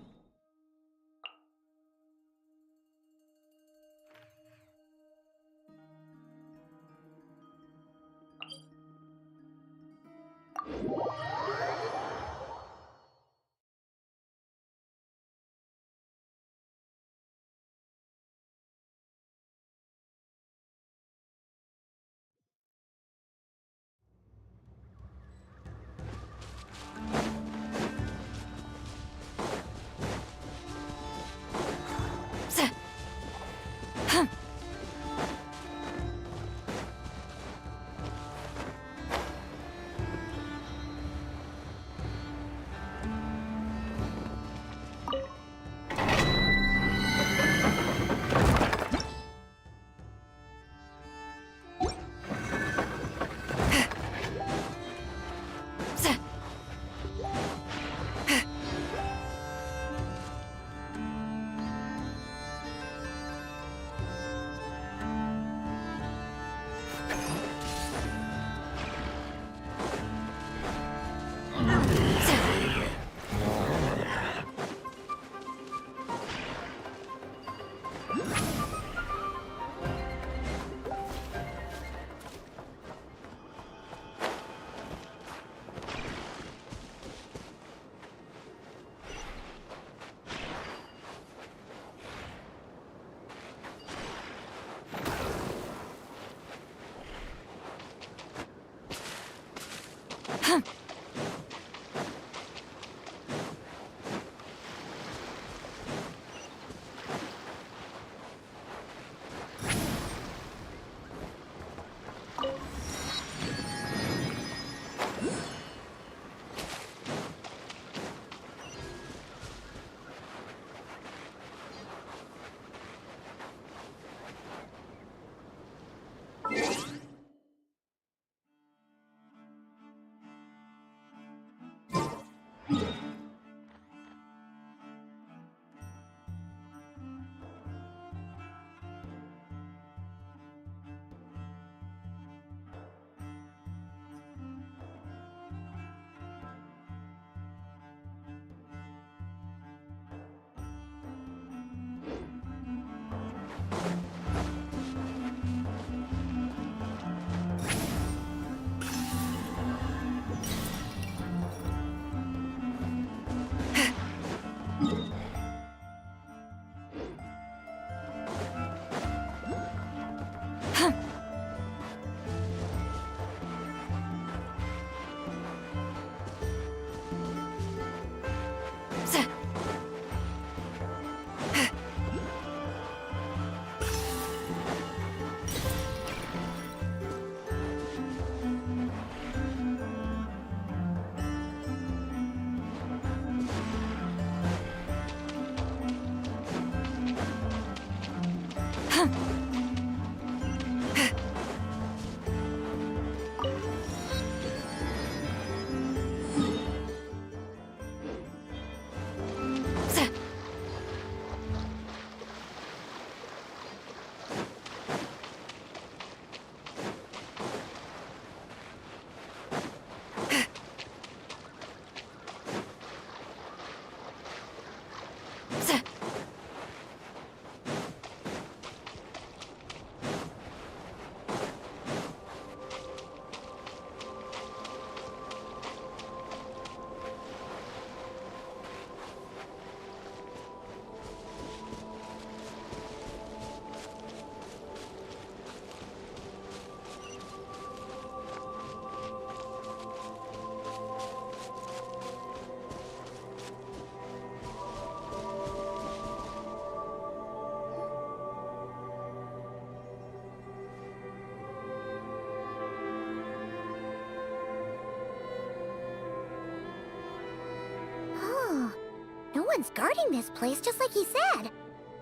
Someone's guarding this place just like he said.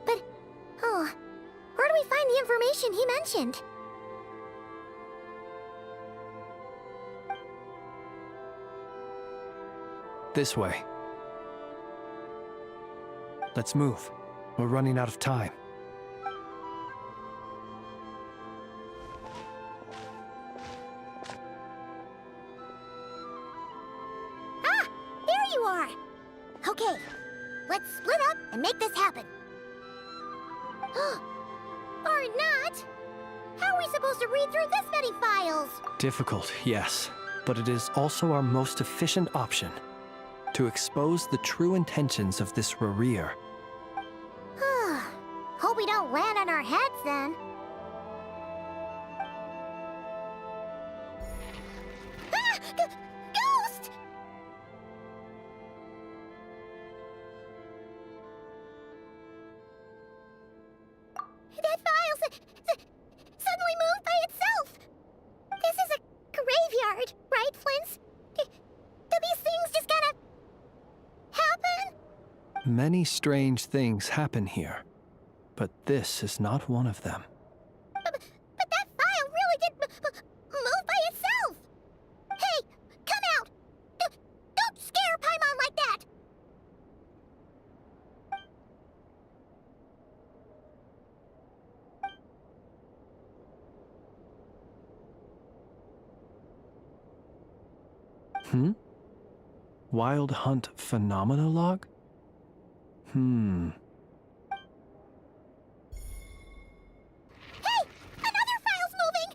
But, oh, where do we find the information he mentioned? This way. Let's move. We're running out of time. Ah! There you are! Okay, let's split up and make this happen. Or not! How are we supposed to read through this many files? Difficult, yes, but it is also our most efficient option. To expose the true intentions of this Rereer. Hope we don't land on our heads then. Ah! Ghost! That file suddenly moved by itself. This is a graveyard, right, Flint? Do these things just gotta happen? Many strange things happen here, but this is not one of them. But that file really did move by itself! Hey, come out! Don't scare Paimon like that! Wild Hunt Phenomenologue? Hey! Another file's moving!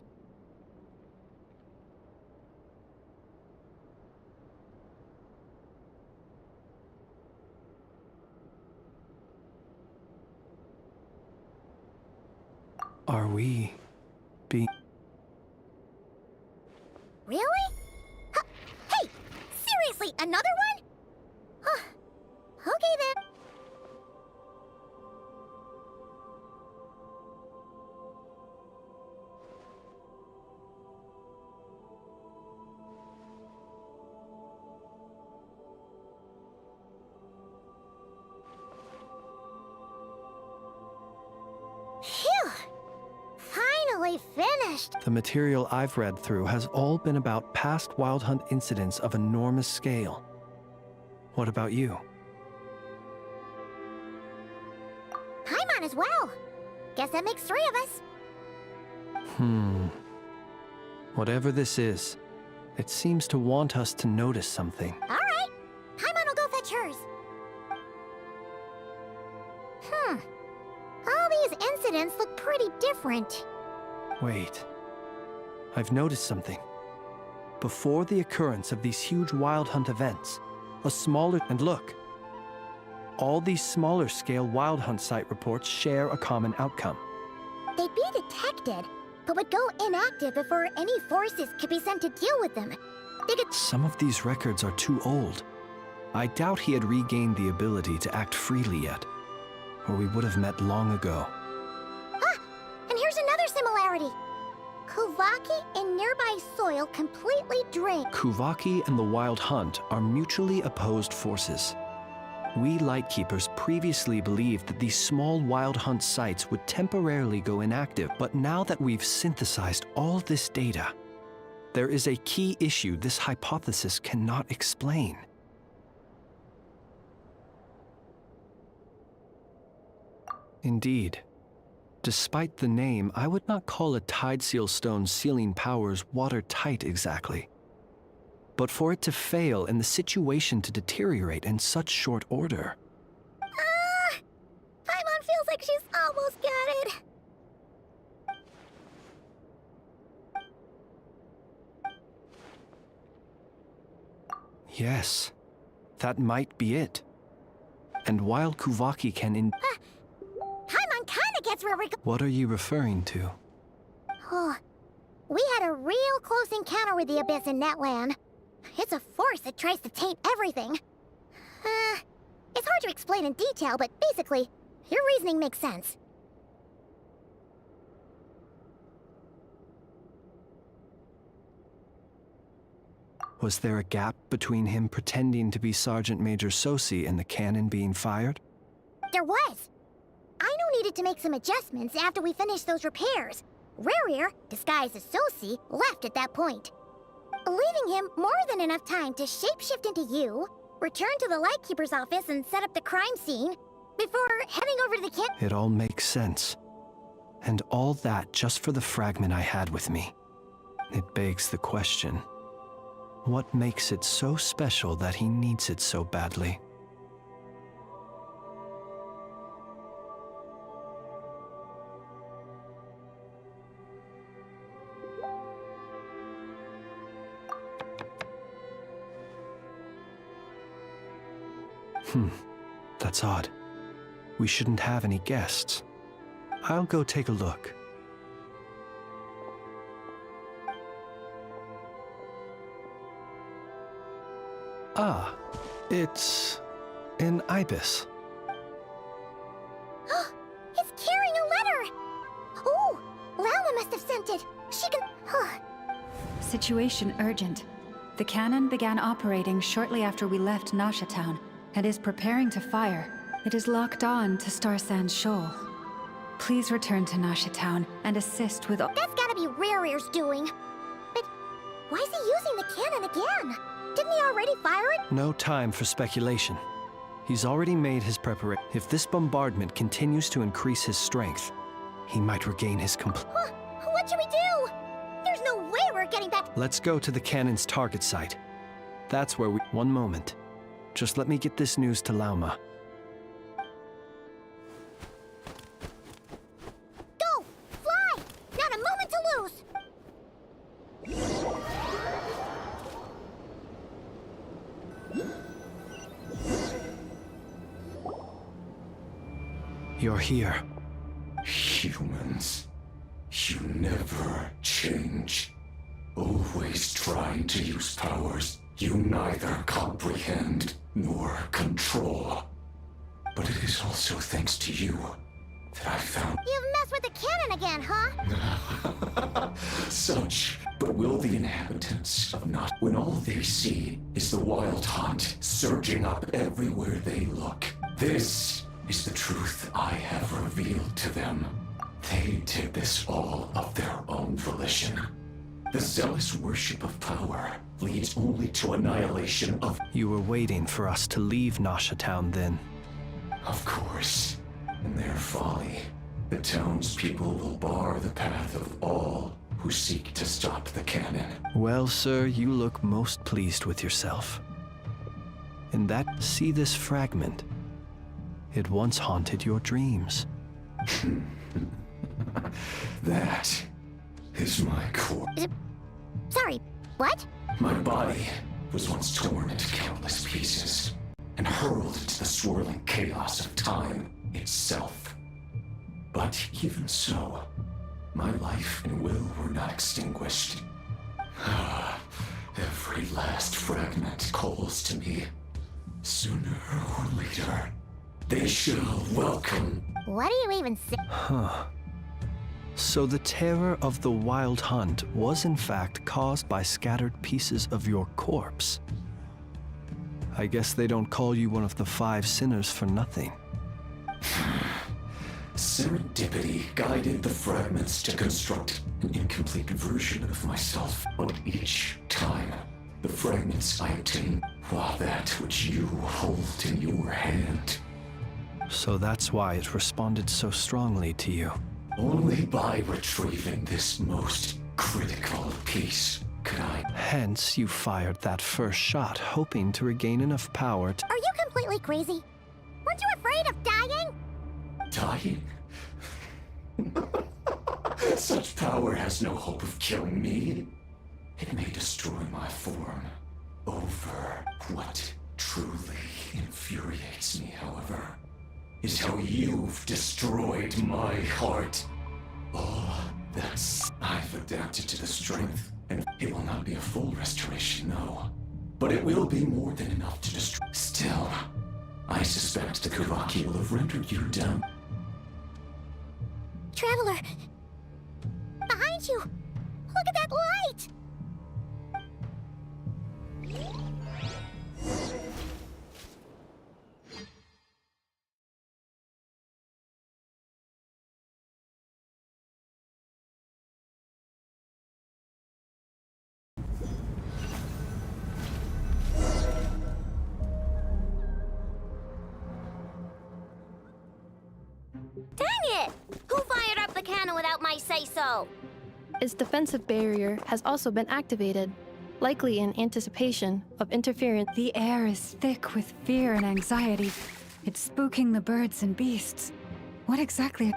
Are we being... Really? Hey! Seriously, another one? Okay then. Phew! Finally finished! The material I've read through has all been about past Wild Hunt incidents of enormous scale. What about you? Paimon as well. Guess that makes 3 of us. Whatever this is, it seems to want us to notice something. Alright. Paimon will go fetch hers. All these incidents look pretty different. Wait. I've noticed something. Before the occurrence of these huge Wild Hunt events, a smaller... And look. All these smaller scale Wild Hunt site reports share a common outcome. They'd be detected, but would go inactive before any forces could be sent to deal with them. They could... Some of these records are too old. I doubt he had regained the ability to act freely yet, or we would have met long ago. Ah! And here's another similarity. Kuvaki and nearby soil completely drained. Kuvaki and the Wild Hunt are mutually opposed forces. We Lightkeepers previously believed that these small Wild Hunt sites would temporarily go inactive, but now that we've synthesized all this data, there is a key issue this hypothesis cannot explain. Indeed. Despite the name, I would not call a Tideseal Stone's sealing powers watertight exactly. But for it to fail and the situation to deteriorate in such short order... Paimon feels like she's almost got it. Yes, that might be it. And while Kuvaki can Paimon kinda gets where we're What are you referring to? Oh, we had a real close encounter with the Abyss in Netland. It's a force that tries to taint everything. It's hard to explain in detail, but basically, your reasoning makes sense. Was there a gap between him pretending to be Sergeant Major Sosi and the cannon being fired? There was. Aino needed to make some adjustments after we finished those repairs. Rerir, disguised as Sosi, left at that point, leaving him more than enough time to shapeshift into you, return to the Lightkeeper's office and set up the crime scene, before heading over to the camp. It all makes sense. And all that just for the fragment I had with me. It begs the question, what makes it so special that he needs it so badly? That's odd. We shouldn't have any guests. I'll go take a look. Ah, it's an ibis. It's carrying a letter! Oh, Lala must have sent it. She can... Situation urgent. The cannon began operating shortly after we left Nasha Town and is preparing to fire. It is locked on to Star Sand Shoal. Please return to Nasha Town and assist with all— That's gotta be Rerir's doing. But why is he using the cannon again? Didn't he already fire it? No time for speculation. He's already made his preparation. If this bombardment continues to increase his strength, he might regain his What should we do? There's no way we're getting back— Let's go to the cannon's target site. That's where we— One moment. Just let me get this news to Lauma. Go! Fly! Not a moment to lose! You're here. Humans, you never change. Always trying to use powers you neither comprehend nor control. But it is also thanks to you that I found— You've messed with the cannon again, huh? Such. But will the inhabitants of Not— when all they see is the wild hunt surging up everywhere they look. This is the truth I have revealed to them. They did this all of their own volition. The zealous worship of power leads only to annihilation of— You were waiting for us to leave Nasha Town then. Of course. In their folly, the townspeople will bar the path of all who seek to stop the cannon. Well, sir, you look most pleased with yourself. In that— see this fragment. It once haunted your dreams. That is my core. Sorry, what? My body was once torn into countless pieces and hurled into the swirling chaos of time itself. But even so, my life and will were not extinguished. Every last fragment calls to me. Sooner or later, they shall welcome— What do you even say? Huh. So the terror of the wild hunt was in fact caused by scattered pieces of your corpse. I guess they don't call you one of the 5 sinners for nothing. Serendipity guided the fragments to construct an incomplete version of myself. But each time, the fragments I obtained, while that which you hold in your hand. So that's why it responded so strongly to you. Only by retrieving this most critical piece could I— Hence, you fired that first shot, hoping to regain enough power to— Are you completely crazy? Weren't you afraid of dying? Dying? Such power has no hope of killing me. It may destroy my form. Over what truly infuriates me, however, is how you've destroyed my heart. All that's— I've adapted to the strength, and it will not be a full restoration, no. But it will be more than enough to destroy— Still, I suspect the Kavaki will have rendered you down. Traveler! Behind you! Look at that light! Dang it! Who fired up the cannon without my say-so? Its defensive barrier has also been activated, likely in anticipation of interference. The air is thick with fear and anxiety. It's spooking the birds and beasts. What exactly?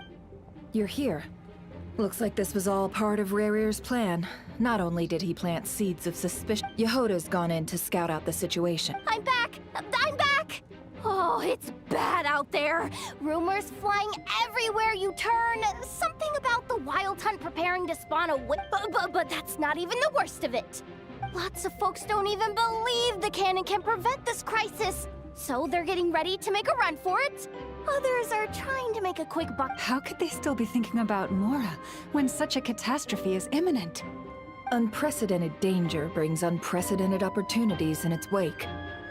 You're here. Looks like this was all part of Rarir's plan. Not only did he plant seeds of suspicion, Yehoda's gone in to scout out the situation. I'm back! I'm back! Oh, it's bad out there. Rumors flying everywhere you turn. Something about the wild hunt preparing to spawn a but that's not even the worst of it. Lots of folks don't even believe the cannon can prevent this crisis. So they're getting ready to make a run for it. Others are trying to make a quick buck. How could they still be thinking about Mora when such a catastrophe is imminent? Unprecedented danger brings unprecedented opportunities in its wake.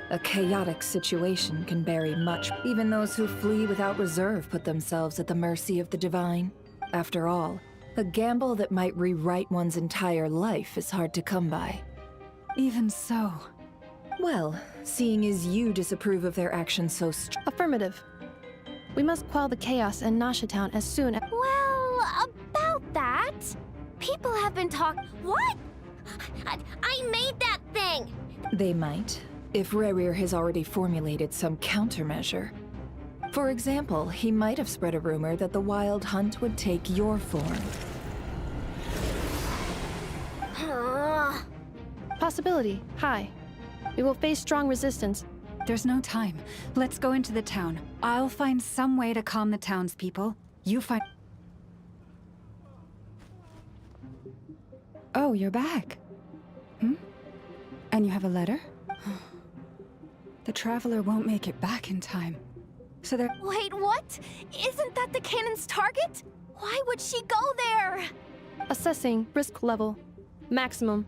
A chaotic situation can bury much. Even those who flee without reserve put themselves at the mercy of the divine. After all, a gamble that might rewrite one's entire life is hard to come by. Even so. Well, seeing as you disapprove of their actions so Affirmative. We must quell the chaos in Nasha Town as soon as— Well, about that, people have been talking— What? I made that thing! They might, if Rarir has already formulated some countermeasure. For example, he might have spread a rumor that the Wild Hunt would take your form. Possibility high. We will face strong resistance. There's no time. Let's go into the town. I'll find some way to calm the townspeople. You find— Oh, you're back. And you have a letter? The Traveler won't make it back in time. So they're— Wait, what? Isn't that the cannon's target? Why would she go there? Assessing risk level. Maximum.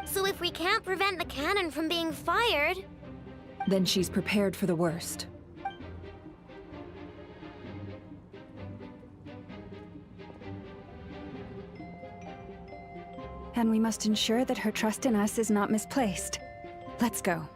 So if we can't prevent the cannon from being fired... Then she's prepared for the worst. And we must ensure that her trust in us is not misplaced. Let's go.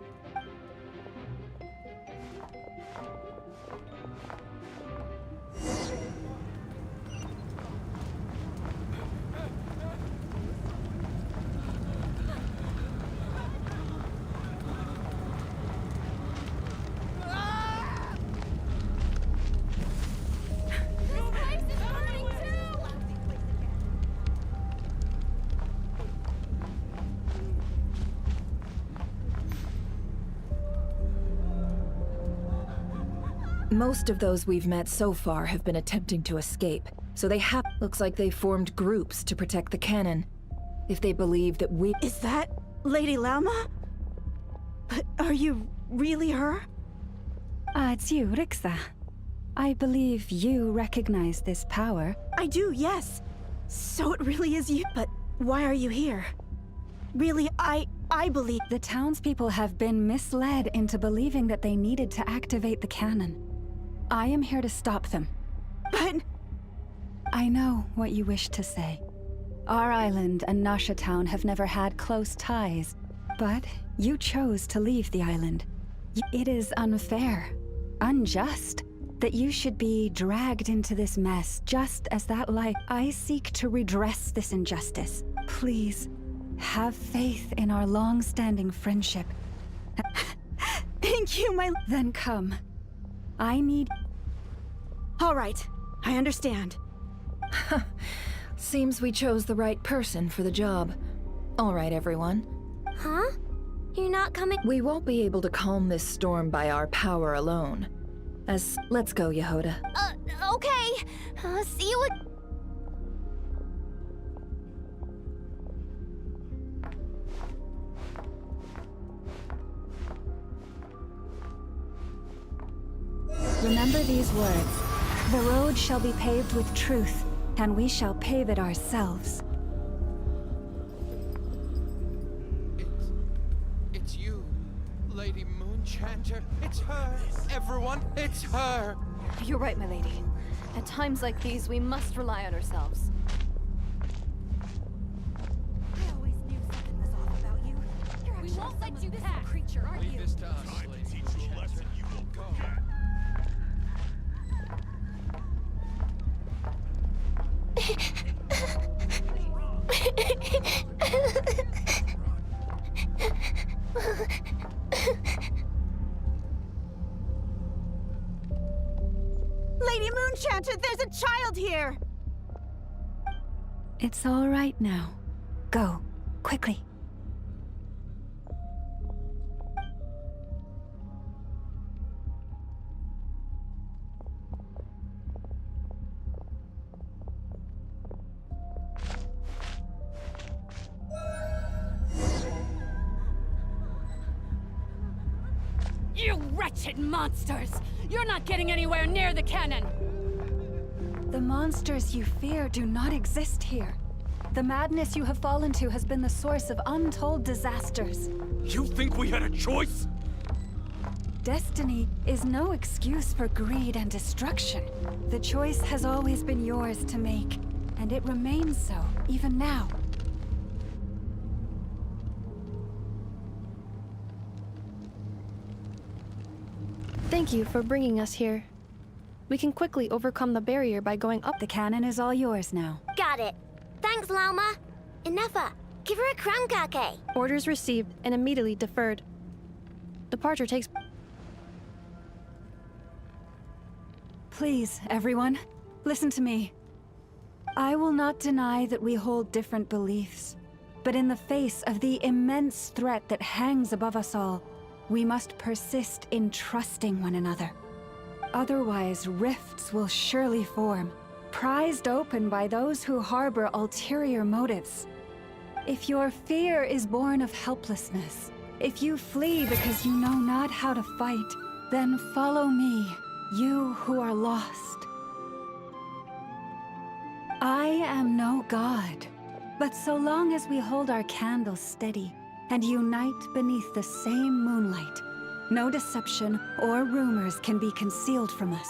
Most of those we've met so far have been attempting to escape, so they have— Looks like they formed groups to protect the cannon. If they believe that we— Is that Lady Lauma? But are you really her? It's you, Rixa. I believe you recognize this power. I do, yes. So it really is you. But why are you here? Really, I believe— The townspeople have been misled into believing that they needed to activate the cannon. I am here to stop them. But— I know what you wish to say. Our island and Nasha Town have never had close ties, but you chose to leave the island. It is unfair, unjust, that you should be dragged into this mess just as that life— I seek to redress this injustice. Please, have faith in our long-standing friendship. Thank you, my— Then come. I need— All right, I understand. Seems we chose the right person for the job. All right, everyone. Huh? You're not coming— We won't be able to calm this storm by our power alone. Let's go, Yehoda. Okay. See you at— Remember these words. The road shall be paved with truth, and we shall pave it ourselves. It's her! Everyone, it's her! You're right, my lady. At times like these, we must rely on ourselves. I always knew something was off about you. You're We actually won't let some you invisible pass. creature, aren't Leave you? this to us. Time to teach you a lesson you will forget. Lady Moonchanter, there's a child here! It's all right now. Go, quickly. You wretched monsters! You're not getting anywhere near the cannon! The monsters you fear do not exist here. The madness you have fallen to has been the source of untold disasters. You think we had a choice? Destiny is no excuse for greed and destruction. The choice has always been yours to make, and it remains so, even now. Thank you for bringing us here. We can quickly overcome the barrier by going up. The cannon is all yours now. Got it. Thanks, Lauma. Enougha. Give her a crown kake. Orders received and immediately deferred. Departure takes... Please, everyone, listen to me. I will not deny that we hold different beliefs, but in the face of the immense threat that hangs above us all, we must persist in trusting one another. Otherwise, rifts will surely form, prized open by those who harbor ulterior motives. If your fear is born of helplessness, if you flee because you know not how to fight, then follow me, you who are lost. I am no god, but so long as we hold our candles steady and unite beneath the same moonlight, no deception or rumors can be concealed from us.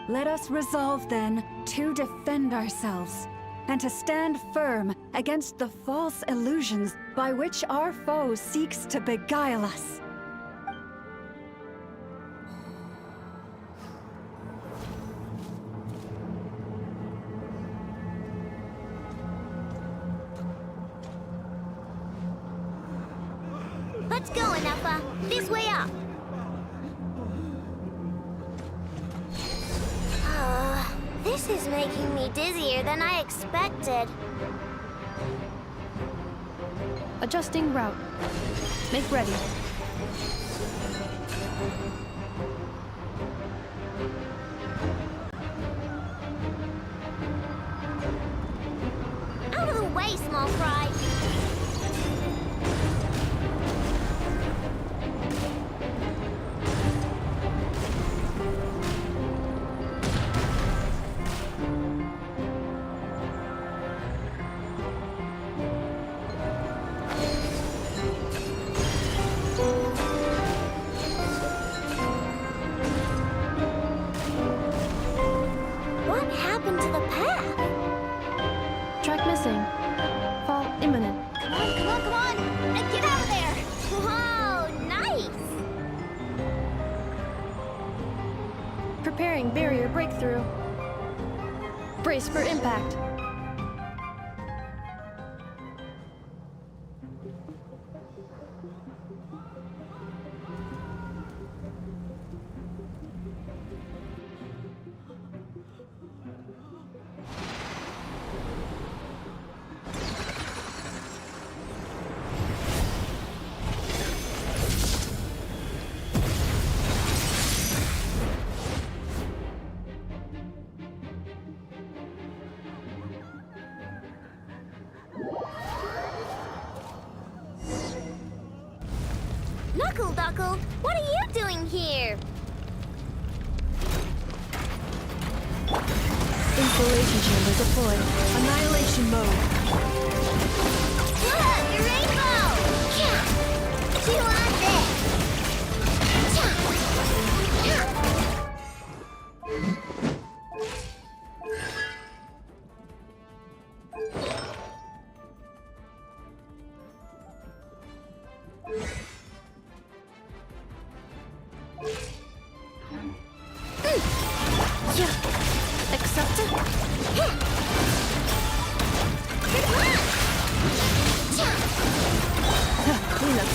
Let us resolve, then, to defend ourselves, and to stand firm against the false illusions by which our foe seeks to beguile us. Let's go, Enougha. This way up. This is making me dizzier than I expected. Adjusting route. Make ready. Out of the way, small fry. What happened to the path? Track missing. Fall imminent. Come on, come on, come on! And get out of there! Whoa, nice! Preparing barrier breakthrough. Brace for impact. Knuckle Duckle, what are you doing here? Installation chamber deployed. Annihilation mode. Look, a rainbow! Cha! Chew on this! Cha!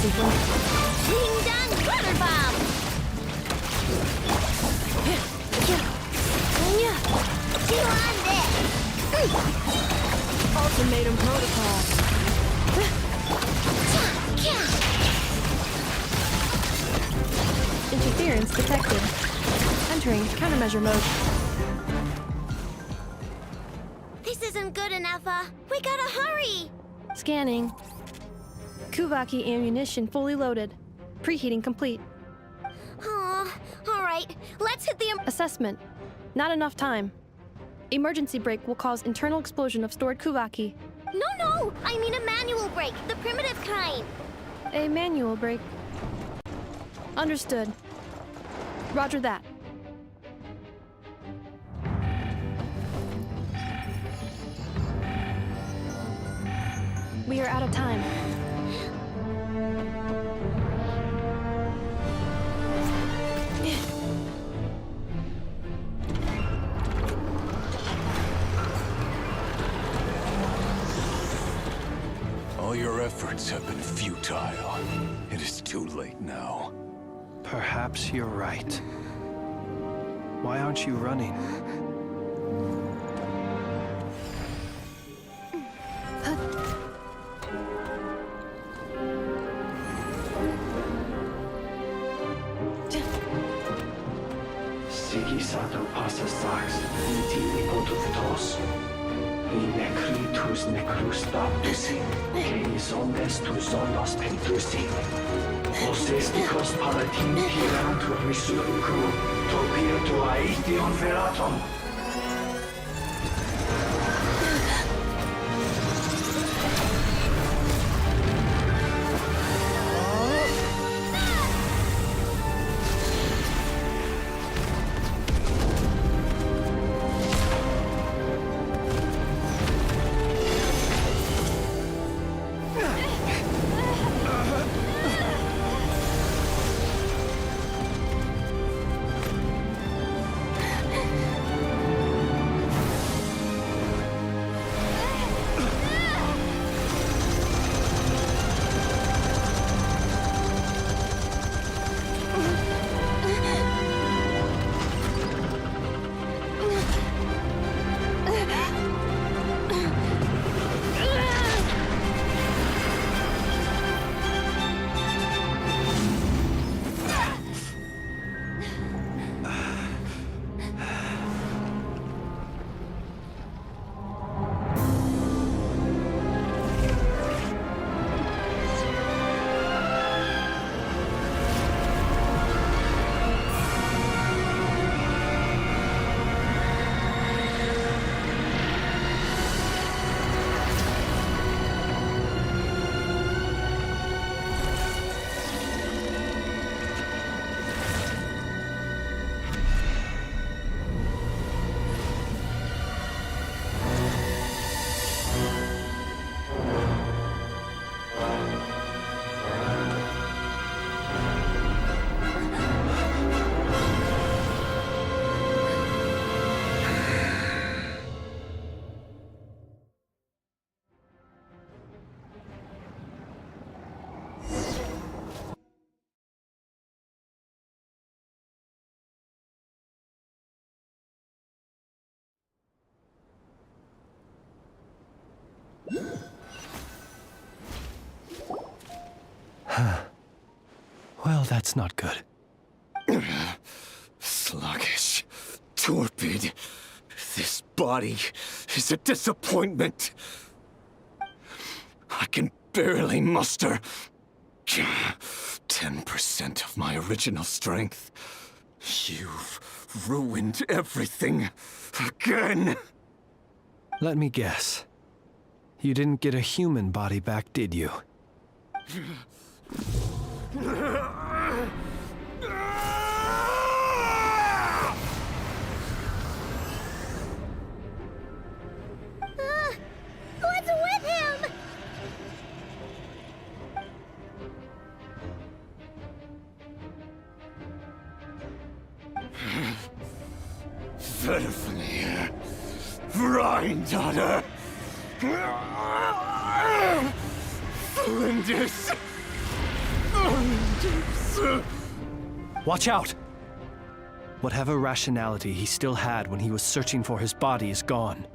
sequence. Ding dong, water bomb! Chew on this! Ultimatum protocol. Interference detected. Entering countermeasure mode. This isn't good enough, we gotta hurry! Scanning. Kuvaki ammunition fully loaded. Preheating complete. Aw, alright, let's hit the... Assessment. Not enough time. Emergency brake will cause internal explosion of stored Kuvaki. No, I mean a manual brake, the primitive kind. A manual brake. Understood. Roger that. We are out of time. All your efforts have been futile. It is too late now. Perhaps you're right. Why aren't you running? Sigisato passa sax, iti ipotuftos. Necritus necrus baptusi, ceis omnes tu zonos pentusi. Osesticos palatin piratur resurcu, topir tua ition veratum. Well, that's not good. Sluggish. Torpid. This body is a disappointment. I can barely muster 10% of my original strength. You've ruined everything again. Let me guess. You didn't get a human body back, did you? What's with him? Verfnir. Rhine-daughter. Flinders. Watch out! Whatever rationality he still had when he was searching for his body is gone.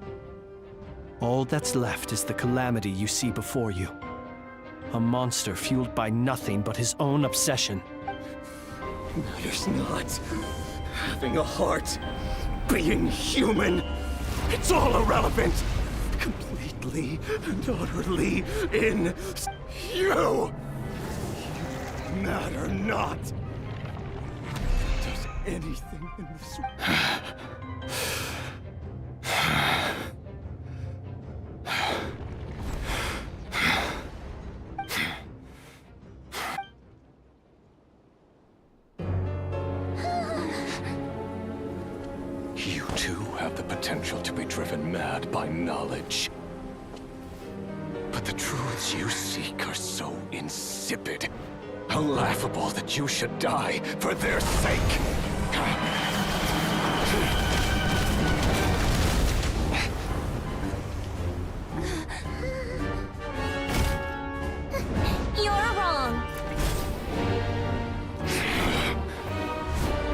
All that's left is the calamity you see before you. A monster fueled by nothing but his own obsession. Matters not. Having a heart, being human, it's all irrelevant. Completely and utterly in you. You matter not. Does anything in this You too have the potential to be driven mad by knowledge. But the truths you seek are so insipid, how laughable that you should die for their sake. You're wrong.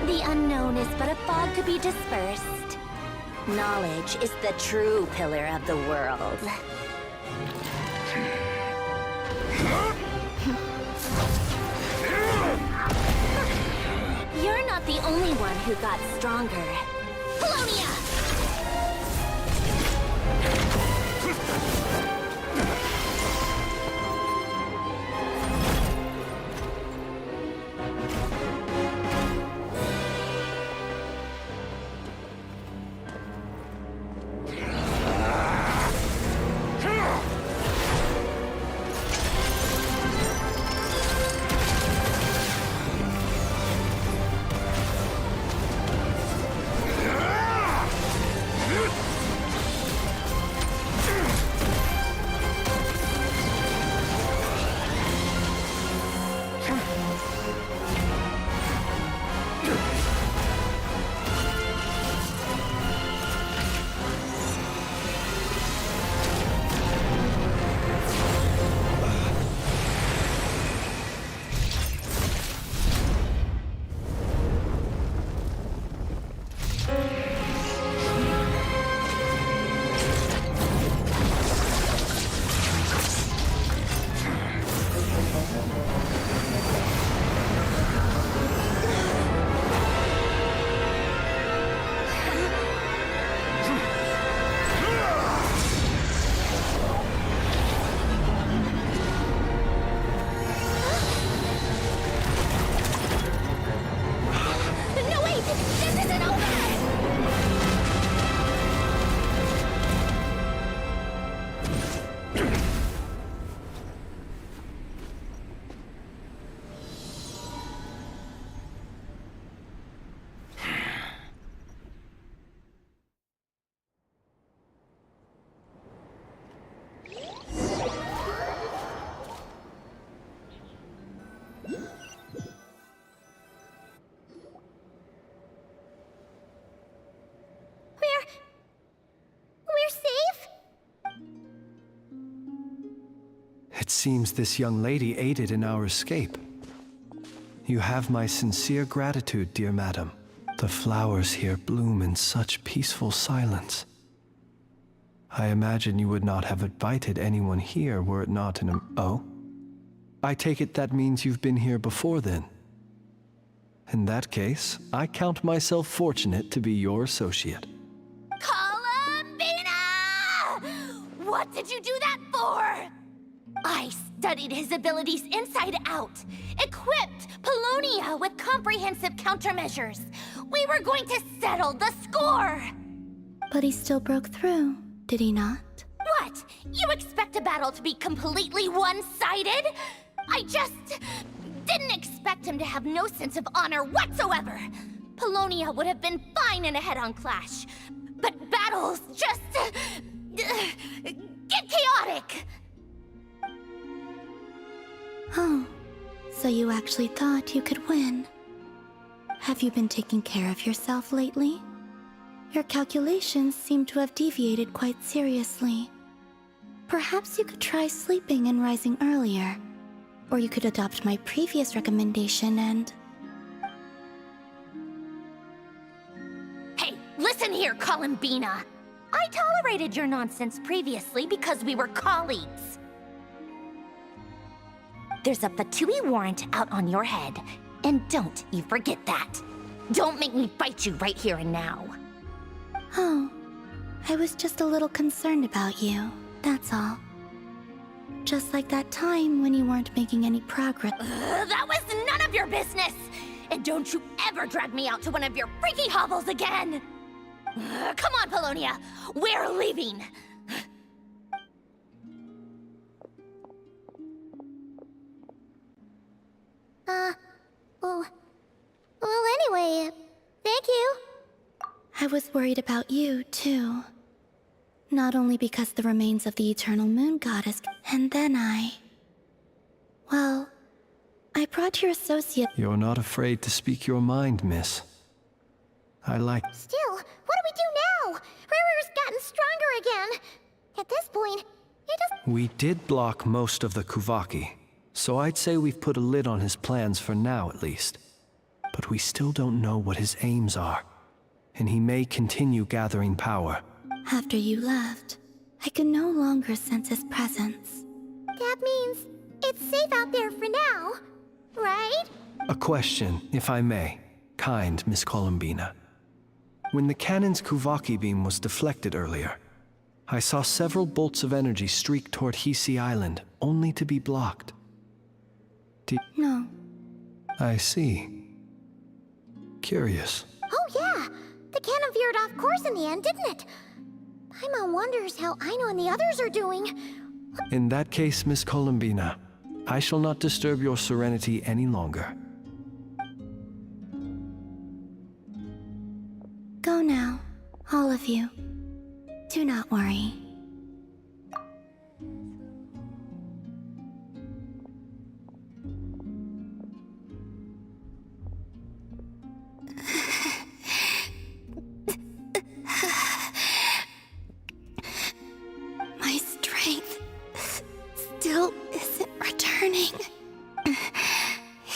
The unknown is but a fog to be dispersed. Knowledge is the true pillar of the world. You're not the only one who got stronger. Polonia! We're safe? It seems this young lady aided in our escape. You have my sincere gratitude, dear madam. The flowers here bloom in such peaceful silence. I imagine you would not have invited anyone here were it not in a... Oh? I take it that means you've been here before then. In that case, I count myself fortunate to be your associate. Columbina! What did you do that for? I studied his abilities inside out, equipped Polonia with comprehensive countermeasures. We were going to settle the score! But he still broke through, did he not? What? You expect a battle to be completely one-sided? I just didn't expect him to have no sense of honor whatsoever. Polonia would have been fine in a head-on clash, but battles just get chaotic. Oh, so you actually thought you could win. Have you been taking care of yourself lately? Your calculations seem to have deviated quite seriously. Perhaps you could try sleeping and rising earlier. Or you could adopt my previous recommendation and... Hey, listen here, Columbina! I tolerated your nonsense previously because we were colleagues. There's a Fatui warrant out on your head, and don't you forget that. Don't make me fight you right here and now. Oh, I was just a little concerned about you, that's all. Just like that time when you weren't making any progress. That was none of your business! And don't you ever drag me out to one of your freaky hovels again! Come on, Polonia! We're leaving! Well, anyway, thank you. I was worried about you, too. Not only because the remains of the Eternal Moon Goddess, and then well, I brought your associate. You're not afraid to speak your mind, miss. I like... Still, what do we do now? Riri's gotten stronger again. At this point, it doesn't... We did block most of the Kuvaki, so I'd say we've put a lid on his plans for now at least. But we still don't know what his aims are, and he may continue gathering power. After you left, I could no longer sense his presence. That means it's safe out there for now, right? A question, if I may, kind Miss Columbina. When the cannon's Kuvaki beam was deflected earlier, I saw several bolts of energy streak toward Hisi Island, only to be blocked. No. I see. Curious. Oh yeah! The cannon veered off course in the end, didn't it? Paimon wonders how Aino and the others are doing. In that case, Miss Columbina, I shall not disturb your serenity any longer. Go now, all of you. Do not worry. My strength still isn't returning.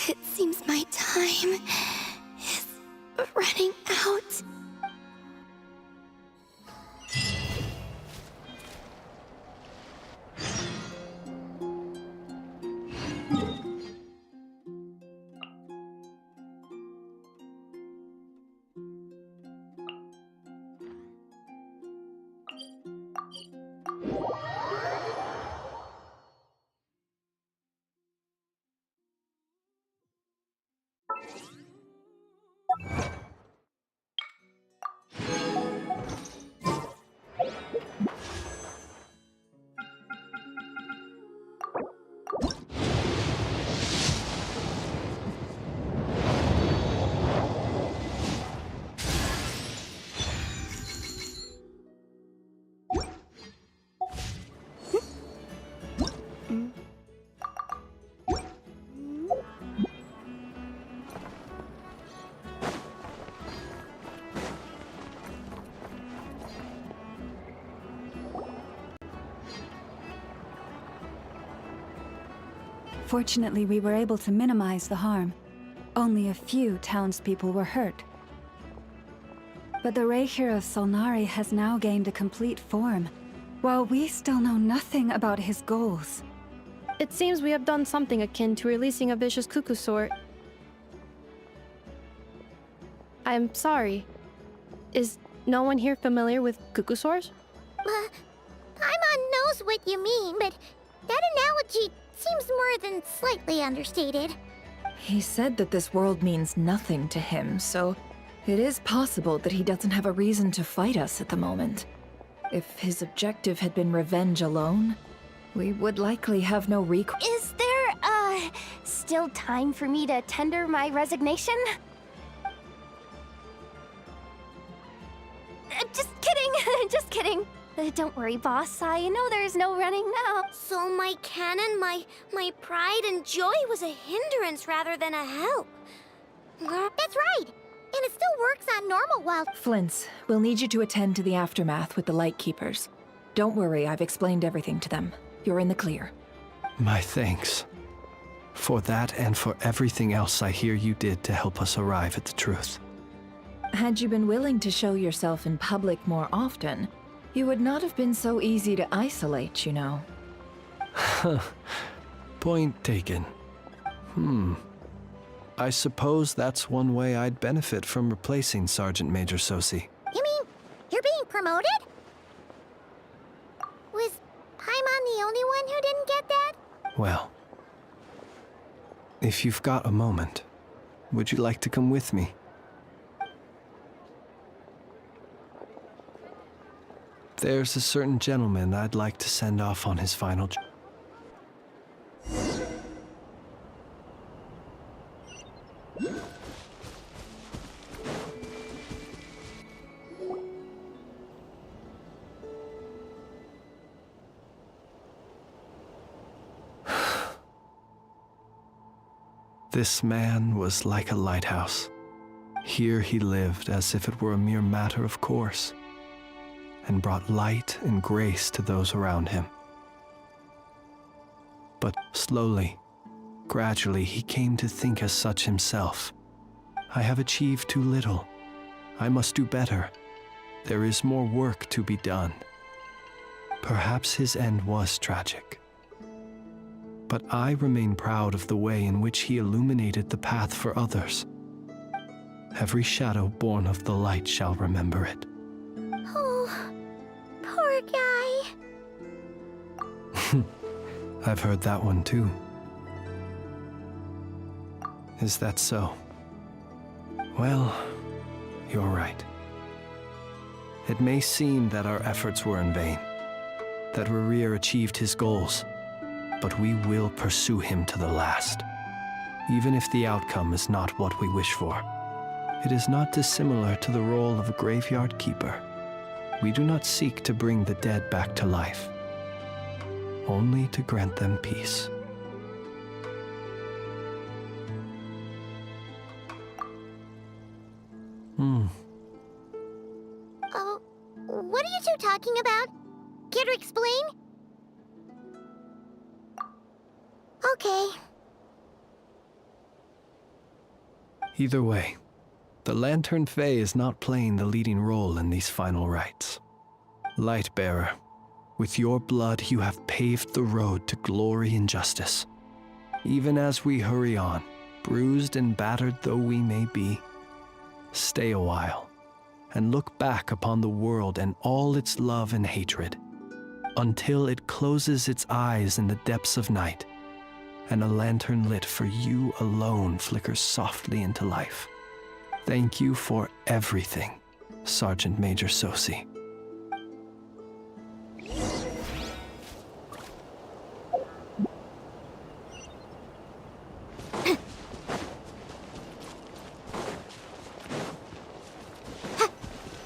It seems my time is running out. Fortunately, we were able to minimize the harm. Only a few townspeople were hurt. But the Reikir of Solnari has now gained a complete form, while we still know nothing about his goals. It seems we have done something akin to releasing a vicious Kukusor. I'm sorry. Is no one here familiar with Kukusors? Paimon knows what you mean, but that analogy seems more than slightly understated. He said that this world means nothing to him, so it is possible that he doesn't have a reason to fight us at the moment. If his objective had been revenge alone, we would likely have no recourse. Is there, still time for me to tender my resignation? Just kidding, just kidding. Don't worry, boss. I know there's no running now. So my cannon, my pride and joy was a hindrance rather than a help. That's right. And it still works on normal wild... Flints, we'll need you to attend to the aftermath with the Lightkeepers. Don't worry, I've explained everything to them. You're in the clear. My thanks. For that and for everything else I hear you did to help us arrive at the truth. Had you been willing to show yourself in public more often, you would not have been so easy to isolate, you know. Point taken. I suppose that's one way I'd benefit from replacing Sergeant Major Sosi. You mean you're being promoted? Was Paimon the only one who didn't get that? Well, if you've got a moment, would you like to come with me? There's a certain gentleman I'd like to send off on his final job. This man was like a lighthouse. Here he lived as if it were a mere matter of course, and brought light and grace to those around him. But slowly, gradually, he came to think as such himself. I have achieved too little. I must do better. There is more work to be done. Perhaps his end was tragic. But I remain proud of the way in which he illuminated the path for others. Every shadow born of the light shall remember it. Oh, poor guy. I've heard that one too. Is that so? Well, you're right. It may seem that our efforts were in vain, that Rerir achieved his goals, but we will pursue him to the last, even if the outcome is not what we wish for. It is not dissimilar to the role of a graveyard keeper. We do not seek to bring the dead back to life, only to grant them peace. Oh, what are you two talking about? Care to explain? Okay. Either way, the Lantern Fae is not playing the leading role in these final rites. Lightbearer, with your blood you have paved the road to glory and justice. Even as we hurry on, bruised and battered though we may be, stay a while and look back upon the world and all its love and hatred, until it closes its eyes in the depths of night, and a lantern lit for you alone flickers softly into life. Thank you for everything, Sergeant Major Sosi.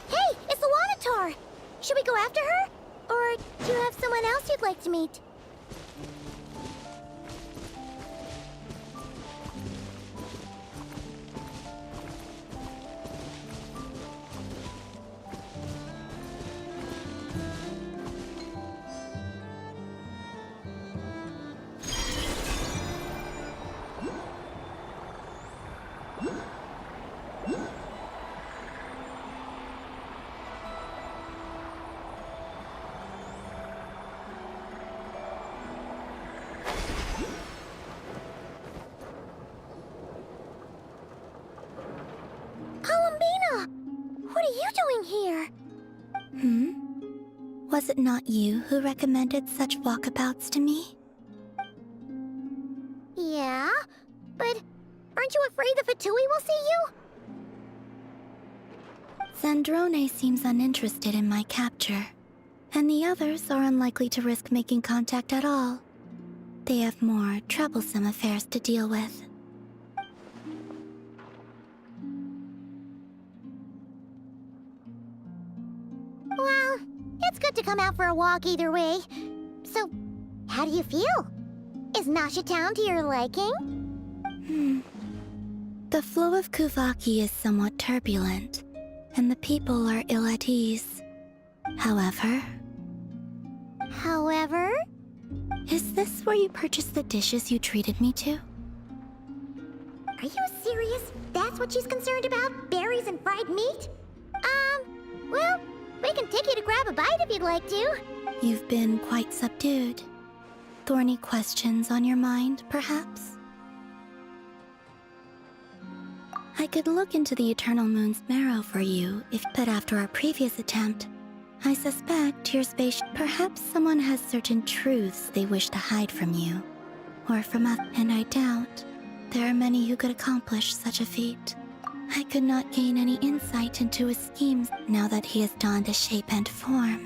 Hey, it's the Wanatar! Should we go after her? Or do you have someone else you'd like to meet? What are you doing here? Was it not you who recommended such walkabouts to me? Yeah, but aren't you afraid the Fatui will see you? Zandrone seems uninterested in my capture, and the others are unlikely to risk making contact at all. They have more troublesome affairs to deal with. Well, it's good to come out for a walk either way. So, how do you feel? Is Nasha Town to your liking? The flow of Kuvaki is somewhat turbulent, and the people are ill at ease. However... However? Is this where you purchased the dishes you treated me to? Are you serious? That's what she's concerned about? Berries and fried meat? Well, we can take you to grab a bite if you'd like to. You've been quite subdued. Thorny questions on your mind, perhaps? I could look into the Eternal Moon's marrow for you, but after our previous attempt, I suspect your space. Perhaps someone has certain truths they wish to hide from you, or from us, and I doubt there are many who could accomplish such a feat. I could not gain any insight into his schemes now that he has donned a shape and form.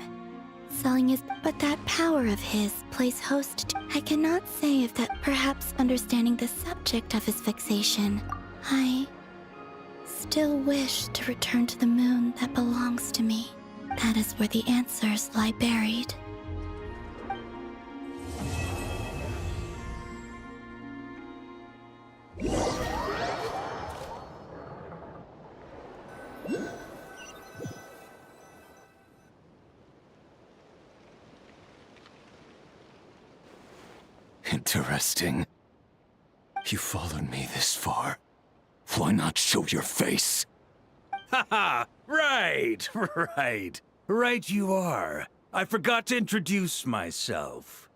Selling his, but that power of his plays host to. I cannot say if that perhaps understanding the subject of his fixation, I still wish to return to the moon that belongs to me. That is where the answers lie buried. Interesting. You followed me this far. Why not show your face? Haha! Right, right. Right you are. I forgot to introduce myself.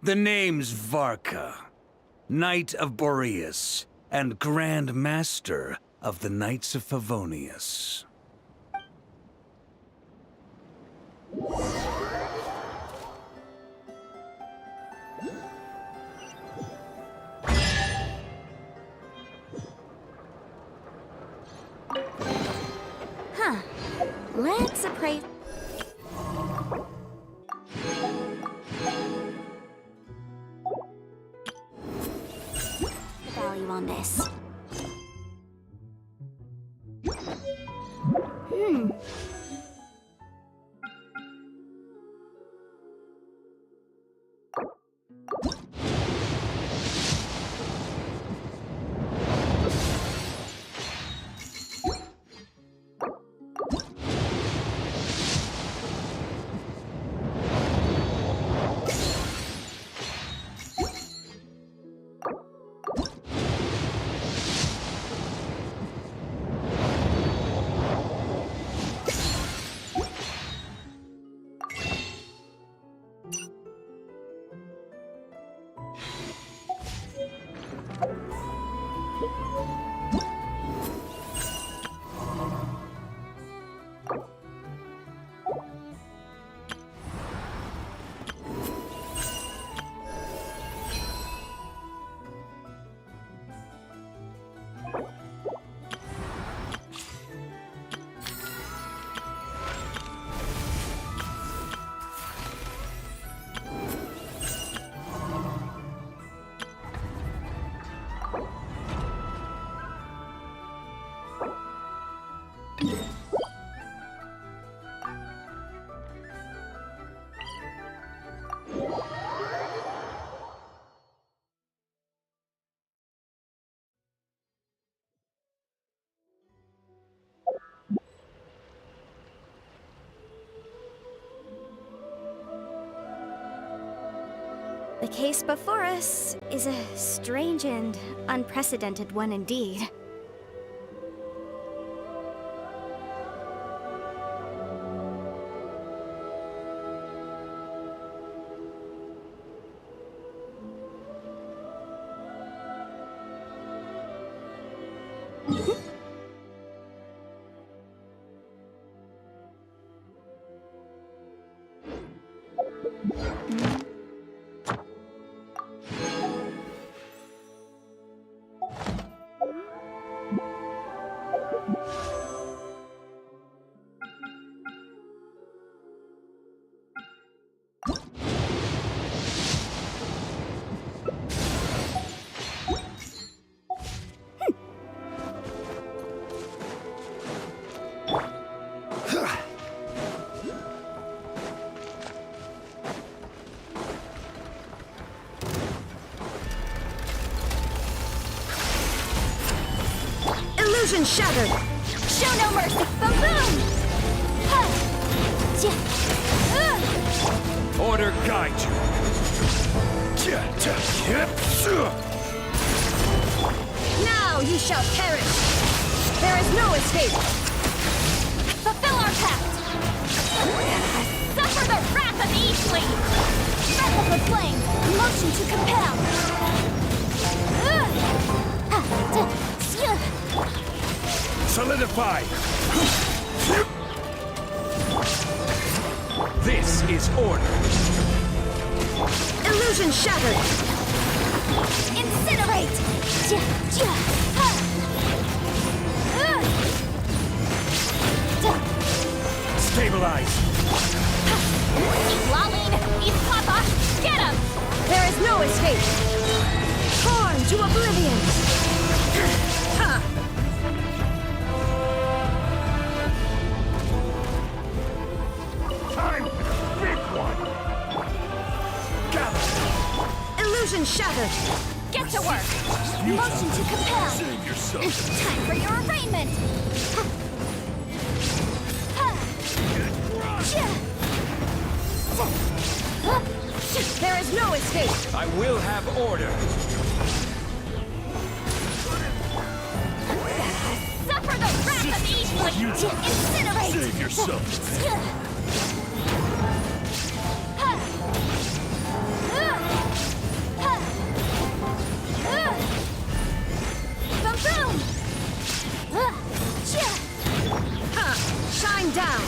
The name's Varka, Knight of Boreas, and Grand Master of the Knights of Favonius. Huh. Let's appraise. The value on this. The case before us is a strange and unprecedented one indeed. Illusion shattered! Show no mercy! Boom! Order guide you. Now you shall perish! There is no escape! Fulfill our pact! Suffer the wrath of Eastleigh! Breath of the flame! Motion to compel! Solidify! This is order! Illusion shattered! Incinerate! Stabilize! East Laline! East Papa! Get him! There is no escape! Torn to oblivion! Time! Big one! Gather! Illusion shattered! Get to work! Motion to compel! Save yourself! Time for your arraignment! There is no escape! I will have order! Suffer the wrath of Eastleigh! Incinerate! Save yourself! Boom! Shine down!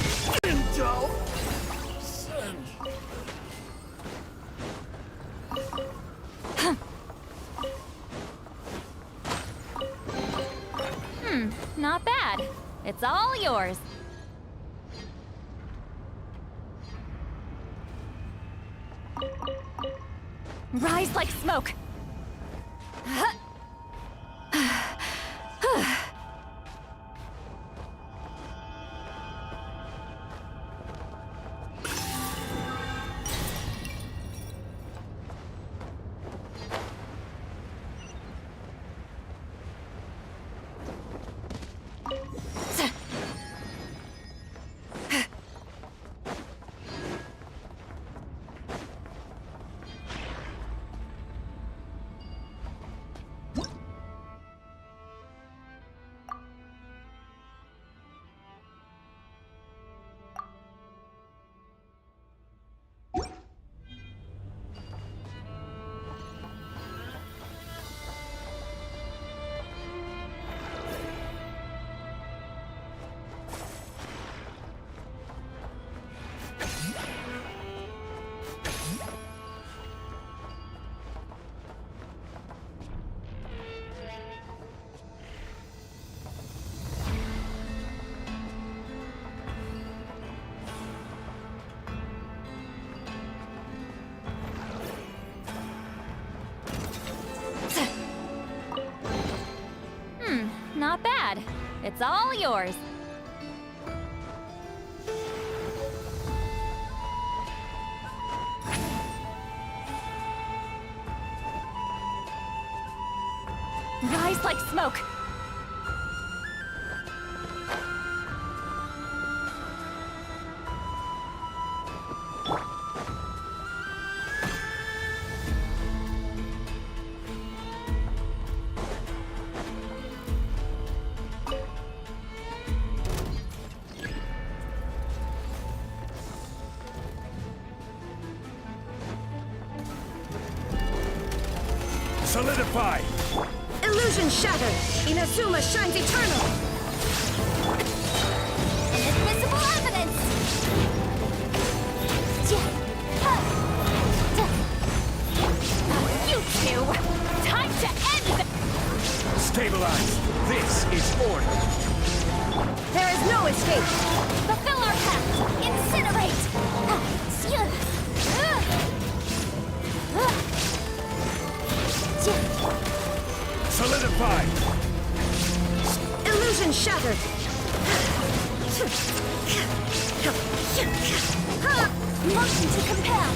Intel! Not bad. It's all yours. Rise like smoke. Not bad. It's all yours. Rise like smoke. Solidify! Illusion shattered! Inazuma shines eternal! Inadmissible evidence! You two! Time to end this! Stabilize! This is order! There is no escape! Fulfill our pact! Incinerate! Solidify! Illusion shattered! Motion to compel!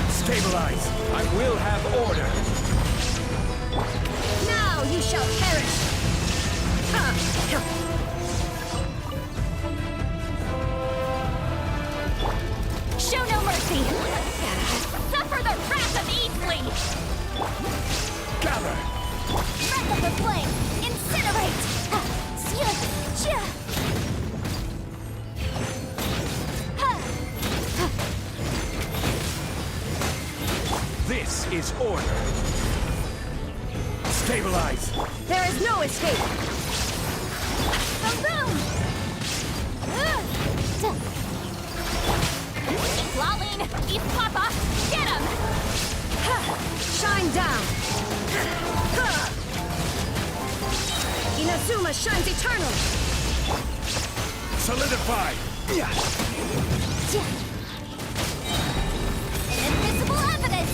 Stabilize! I will have order! Now you shall perish! Show no mercy! Suffer the wrath of Eden! Gather! Breath of the flame! Incinerate! This is order. Stabilize! There is no escape! Boom! Lolling! Eat Papa! Get him! Shine down! Inazuma shines eternal! Solidify! Invisible evidence!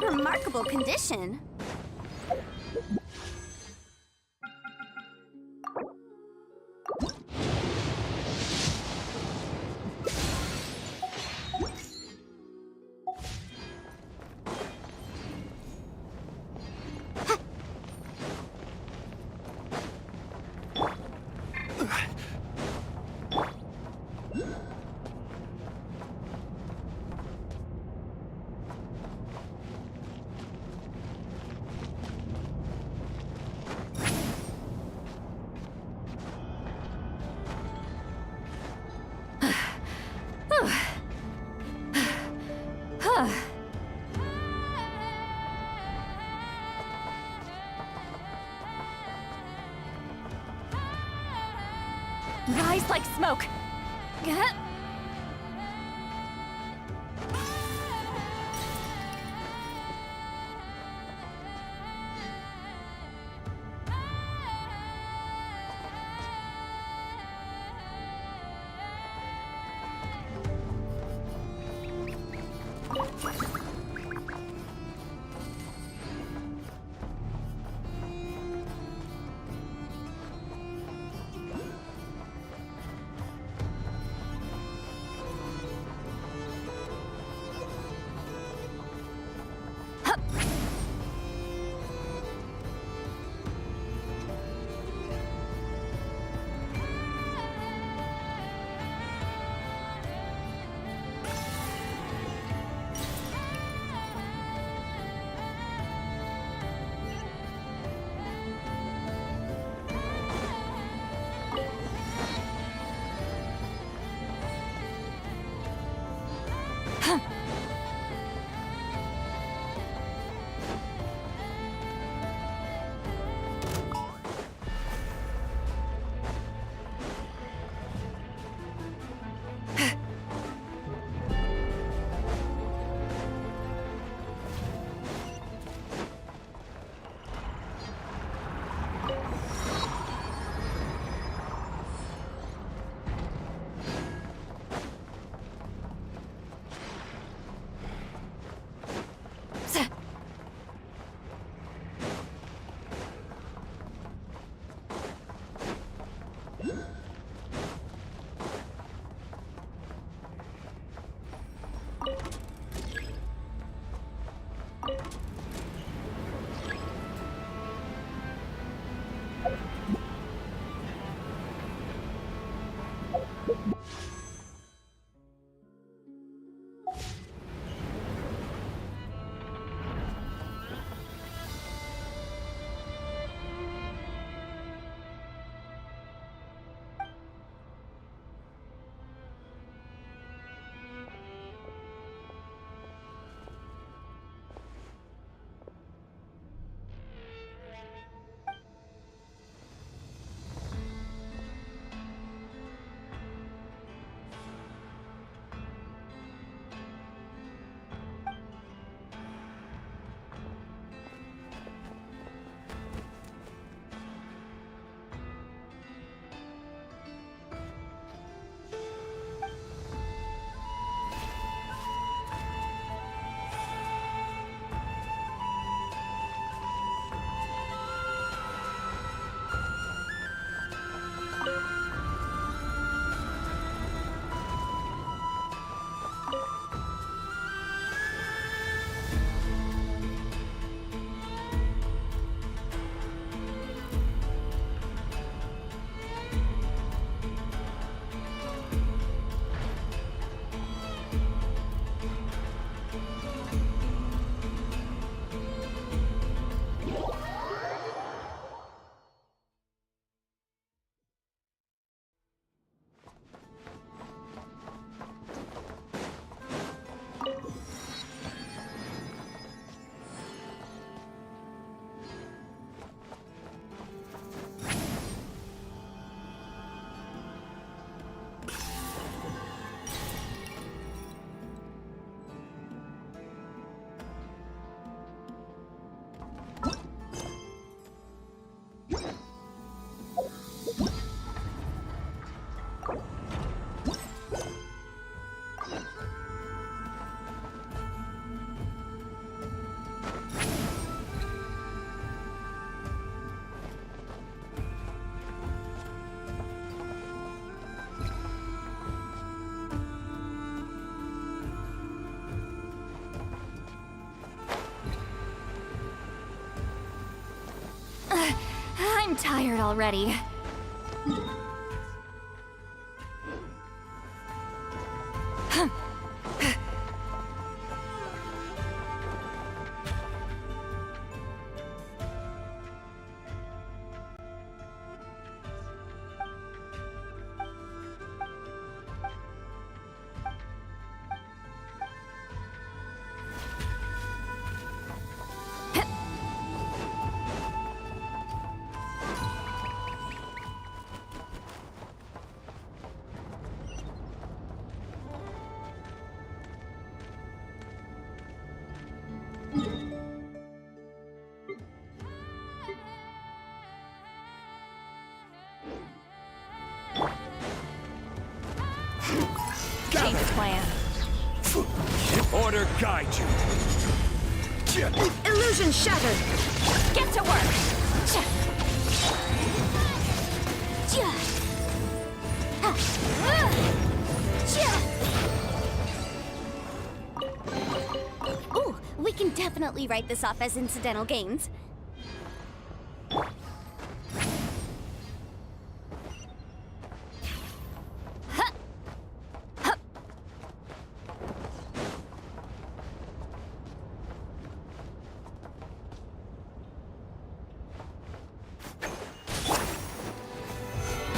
Remarkable condition. Rise like smoke. I'm tired already. Change plan. Order guide you. Illusion shattered! Get to work! Ooh, we can definitely write this off as incidental gains.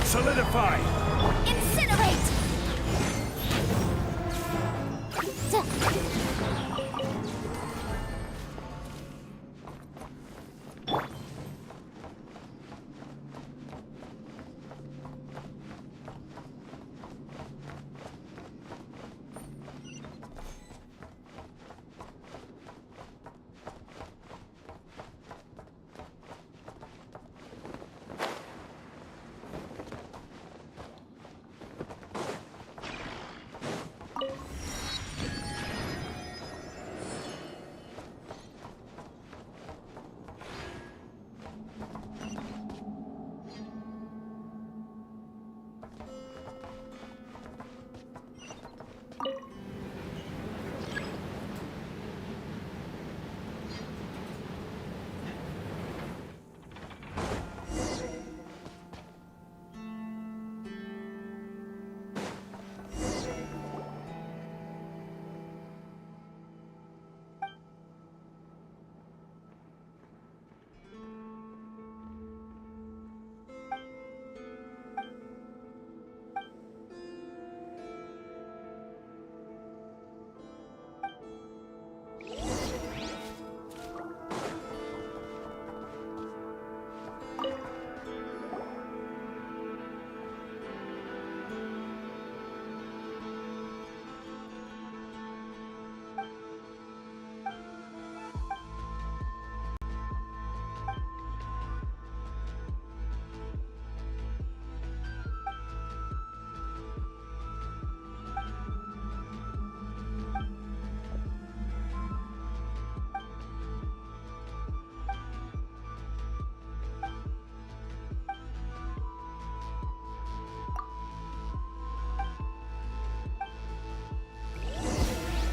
Solidify! Incinerate!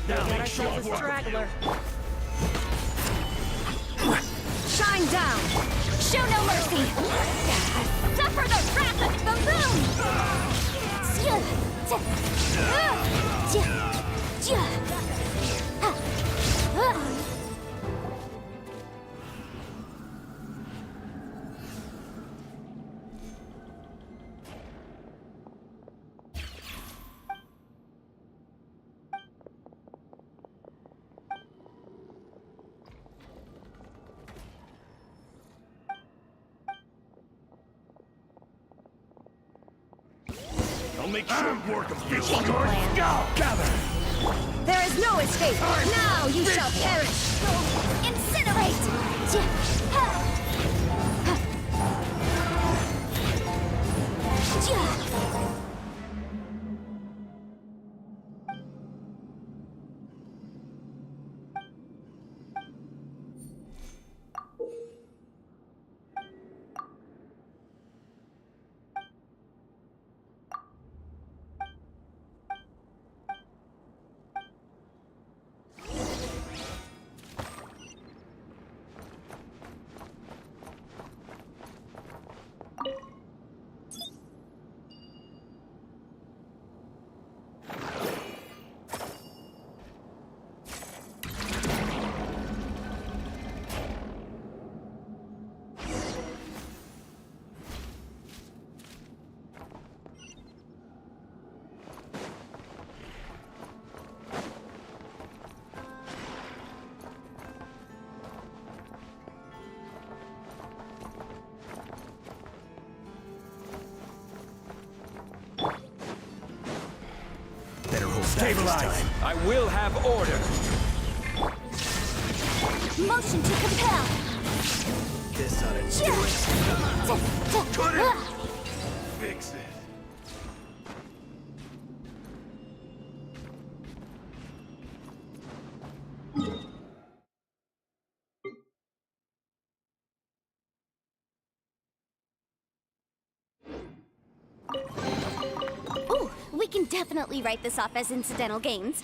Get ourselves a straggler. Shine down! Show no mercy! Suffer the wrath of the moon! I'll make short work of you. Change plan. Gather! There is no escape! Now you shall perish! Stabilize! I will have order! Motion to compel. This ought to do it. Couldn't fix it. Ooh, we can definitely write this off as incidental gains.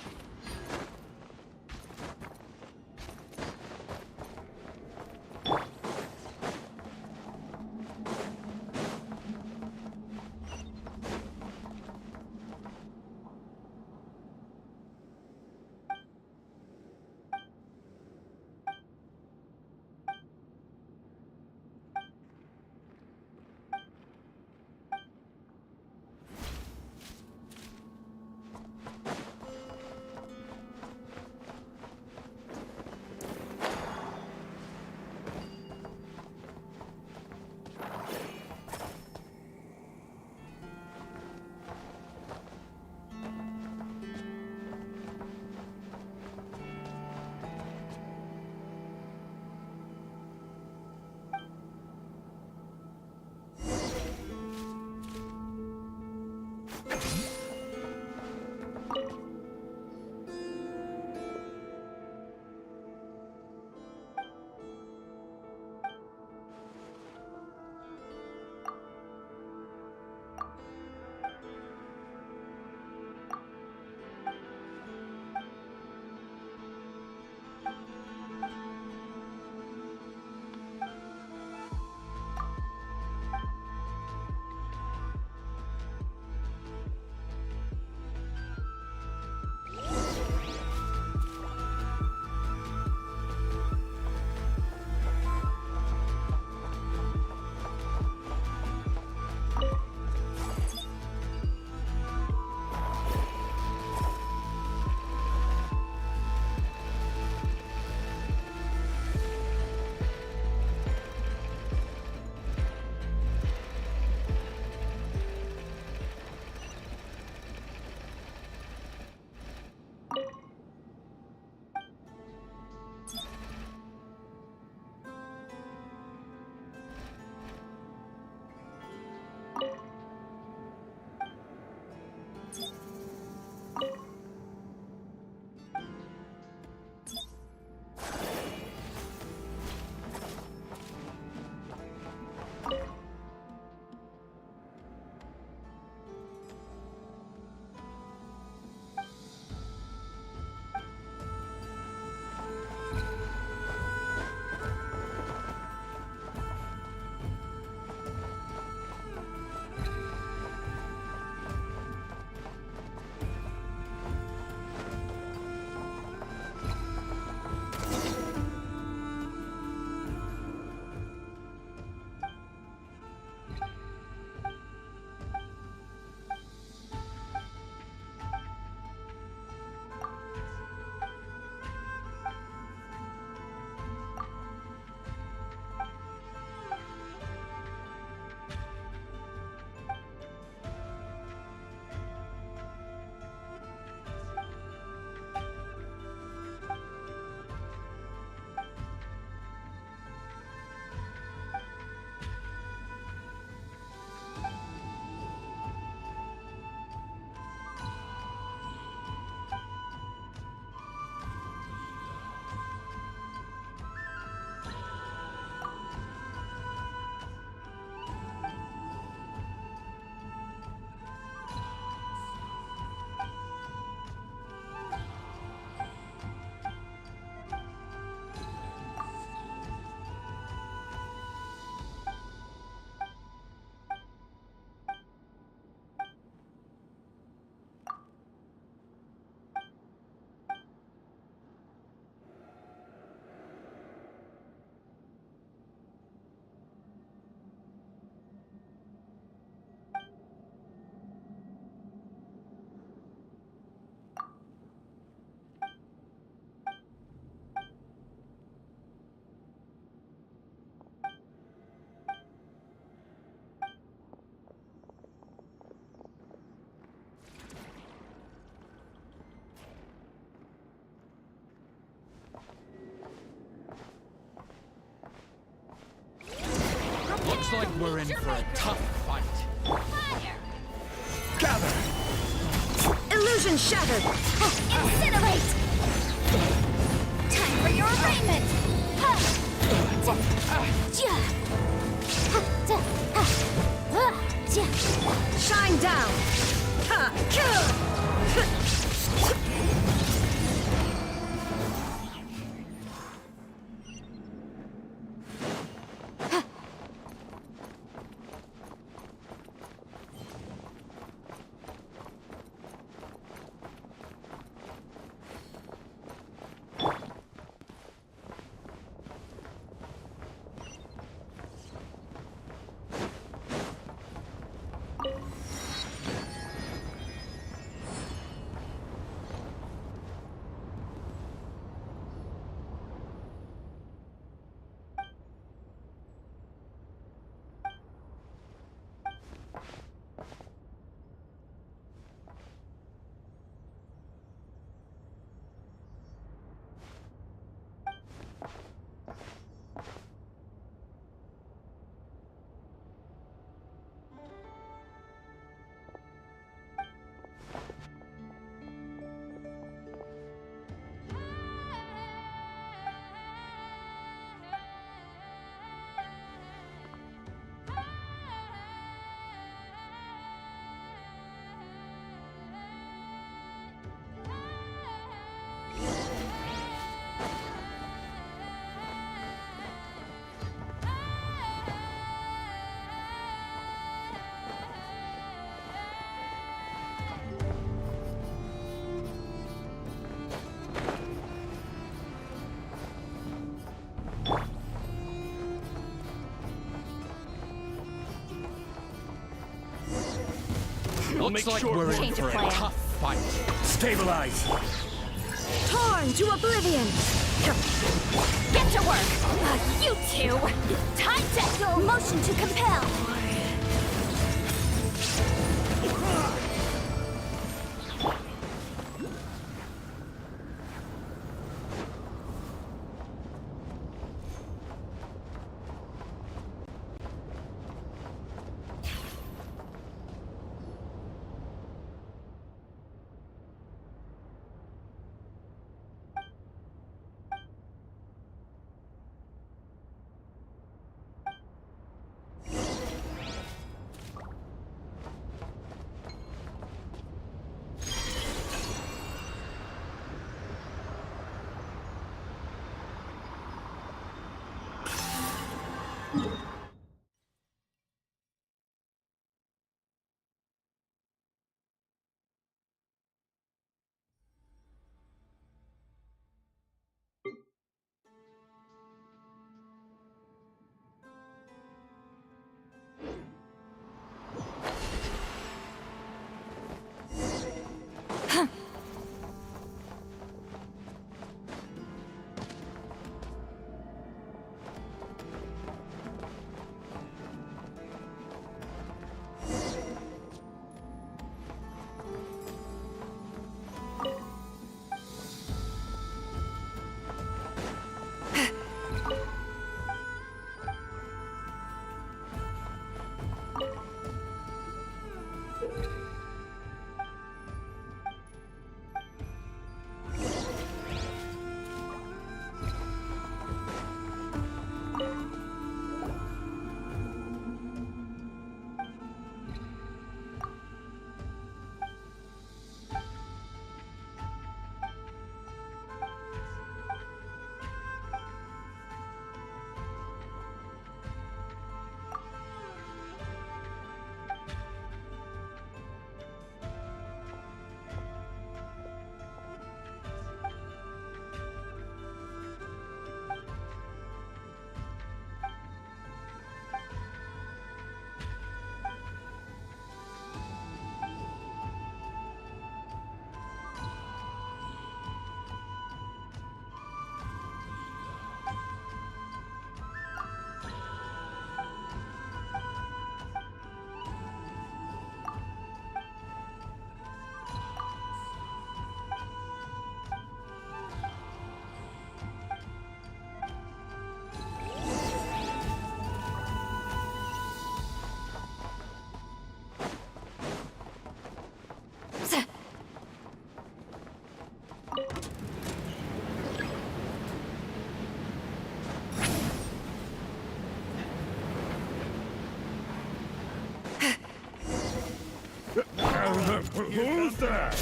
Looks like we're in for a tough fight. Fire! Gather! Illusion shattered! Incinerate! Time for your arraignment! Shine down! Looks like we're in for a tough fight. Stabilize! Torn to oblivion! Get to work! You two! Time to your motion to compel! Who's that?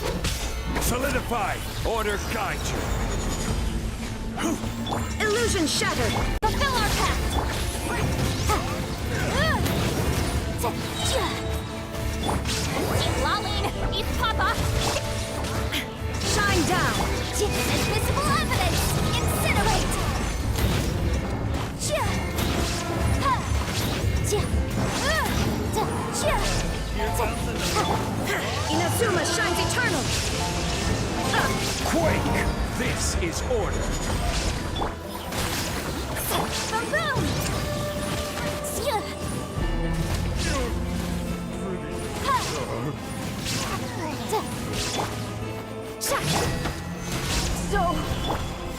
Solidify! Order guide you! Illusion shattered! Fulfill our pact! Keep lolling! Eat Papa! Shine down! Invisible evidence! Incinerate! Inazuma shines eternal! Quake! This is order! Boom! So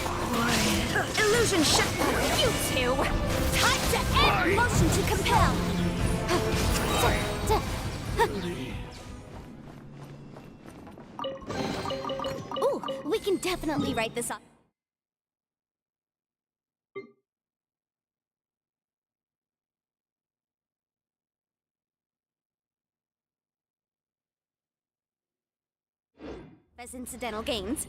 quiet. Illusion shut. You two. Time to end. Motion to compel. Ooh, we can definitely write this up. As incidental gains.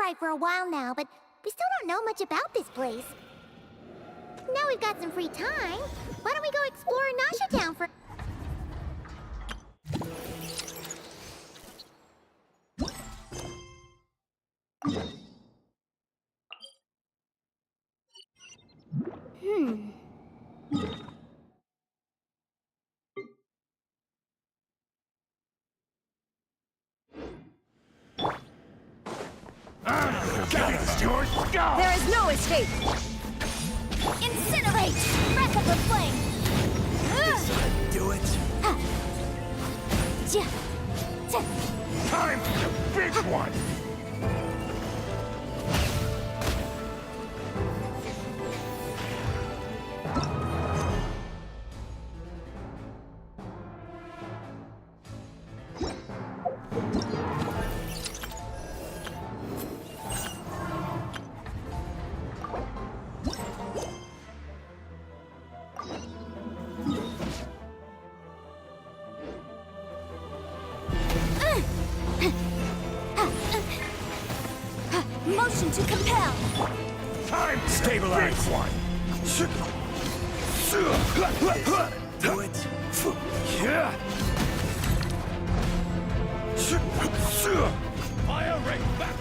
KRAI for a while now, but we still don't know much about this place. Now we've got some free time. Why don't we go explore Nasha Town for... There is no escape! Incinerate! Wrap up the flame! Do it! Time for the big one! Motion to compel. Time to stabilize one. Do it. Yeah. Fire ring back.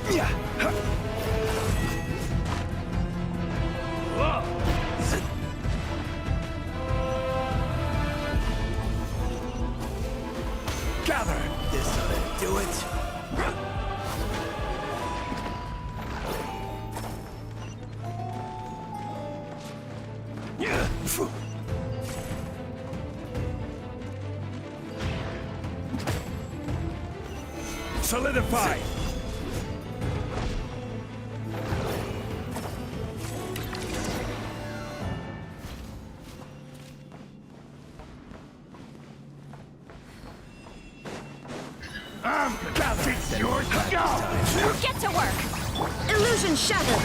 Gather. This ought to do it. Solidify. It's yours. Go. Get to work. Illusion shattered.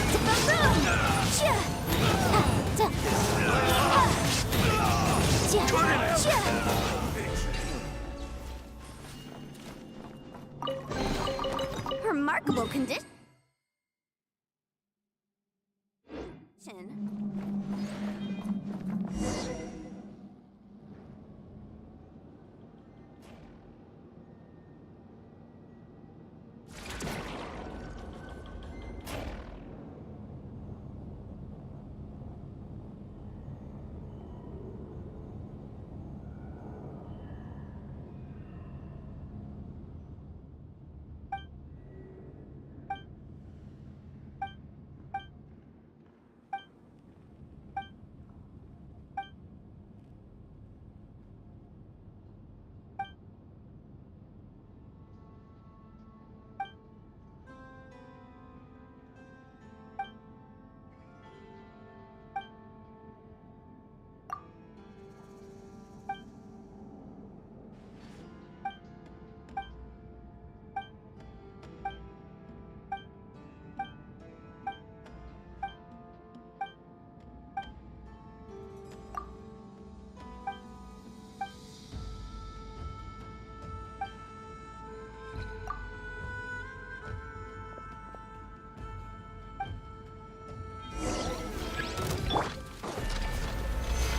Remarkable condition.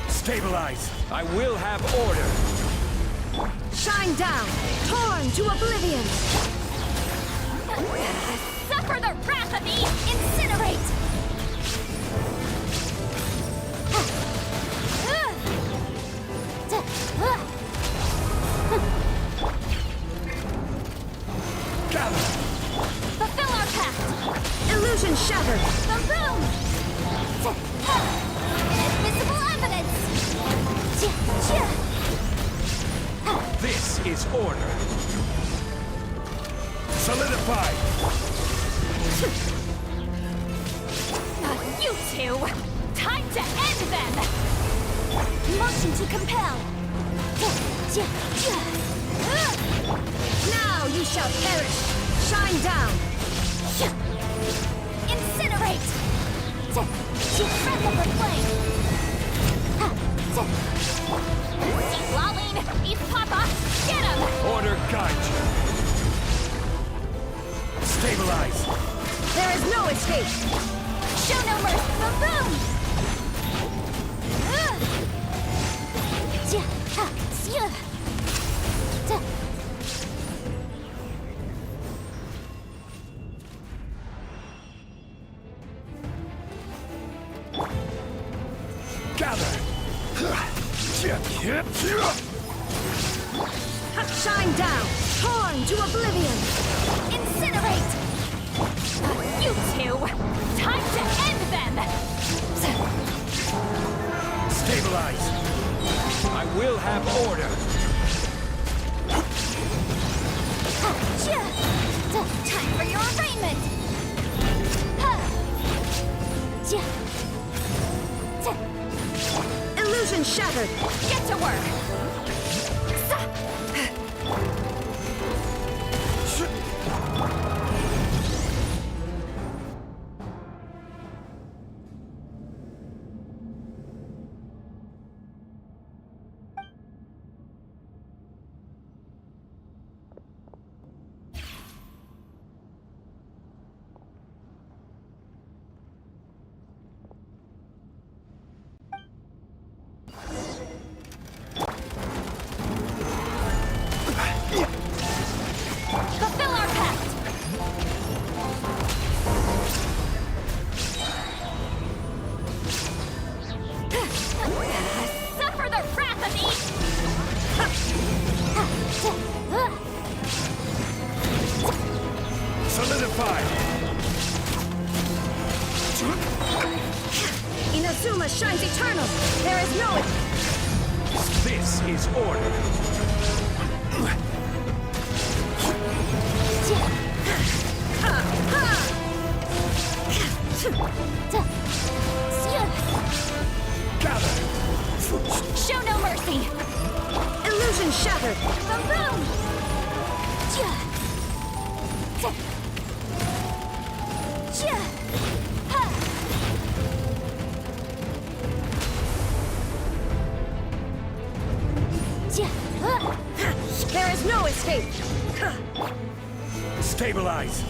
Stabilize. I will have order. Shine down. Torn to oblivion. Suffer the wrath of me. Incinerate. Gather. Fulfill our pact. Illusion shattered. Boom. Inadmissible evidence. This is order. Solidify. You two. Time to end them. Motion to compel. Now you shall perish. Shine down. Incinerate. Breath of the flame. Eat Lolene. Eat Papa. Get him. Order guide you. Stabilize. There is no escape. Show no mercy. Boom. Gather. Shine down. Torn to oblivion. Incinerate. You two. Time to end them. Stabilize. I will have order. Time for your arraignment. Illusion shattered. Get to work. Suma shines eternal! There is no... This is order. Gather! Show no mercy! Illusion shattered! Boom boom! There is no escape! Stabilize!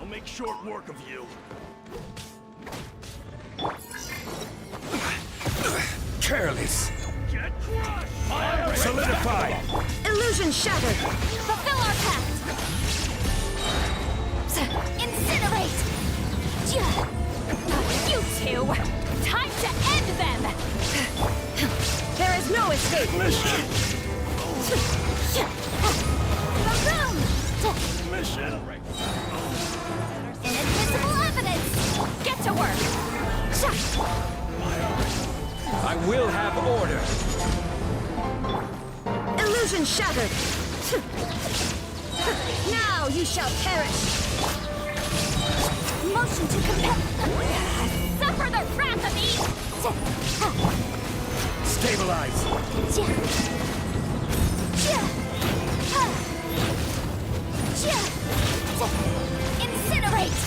Make short work of you. Careless. Get crushed! Solidify. Illusion shattered. Fulfill our pact! Incinerate! You two! Time to end them! There is no escape! Mission! Boom! Mission! Inadmissible evidence! Get to work! I will have order! Illusion shattered! Now you shall perish! Motion to compel... Suffer the wrath of Eve! Stabilize! Incinerate!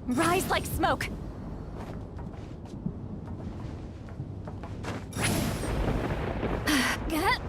Rise like smoke! Get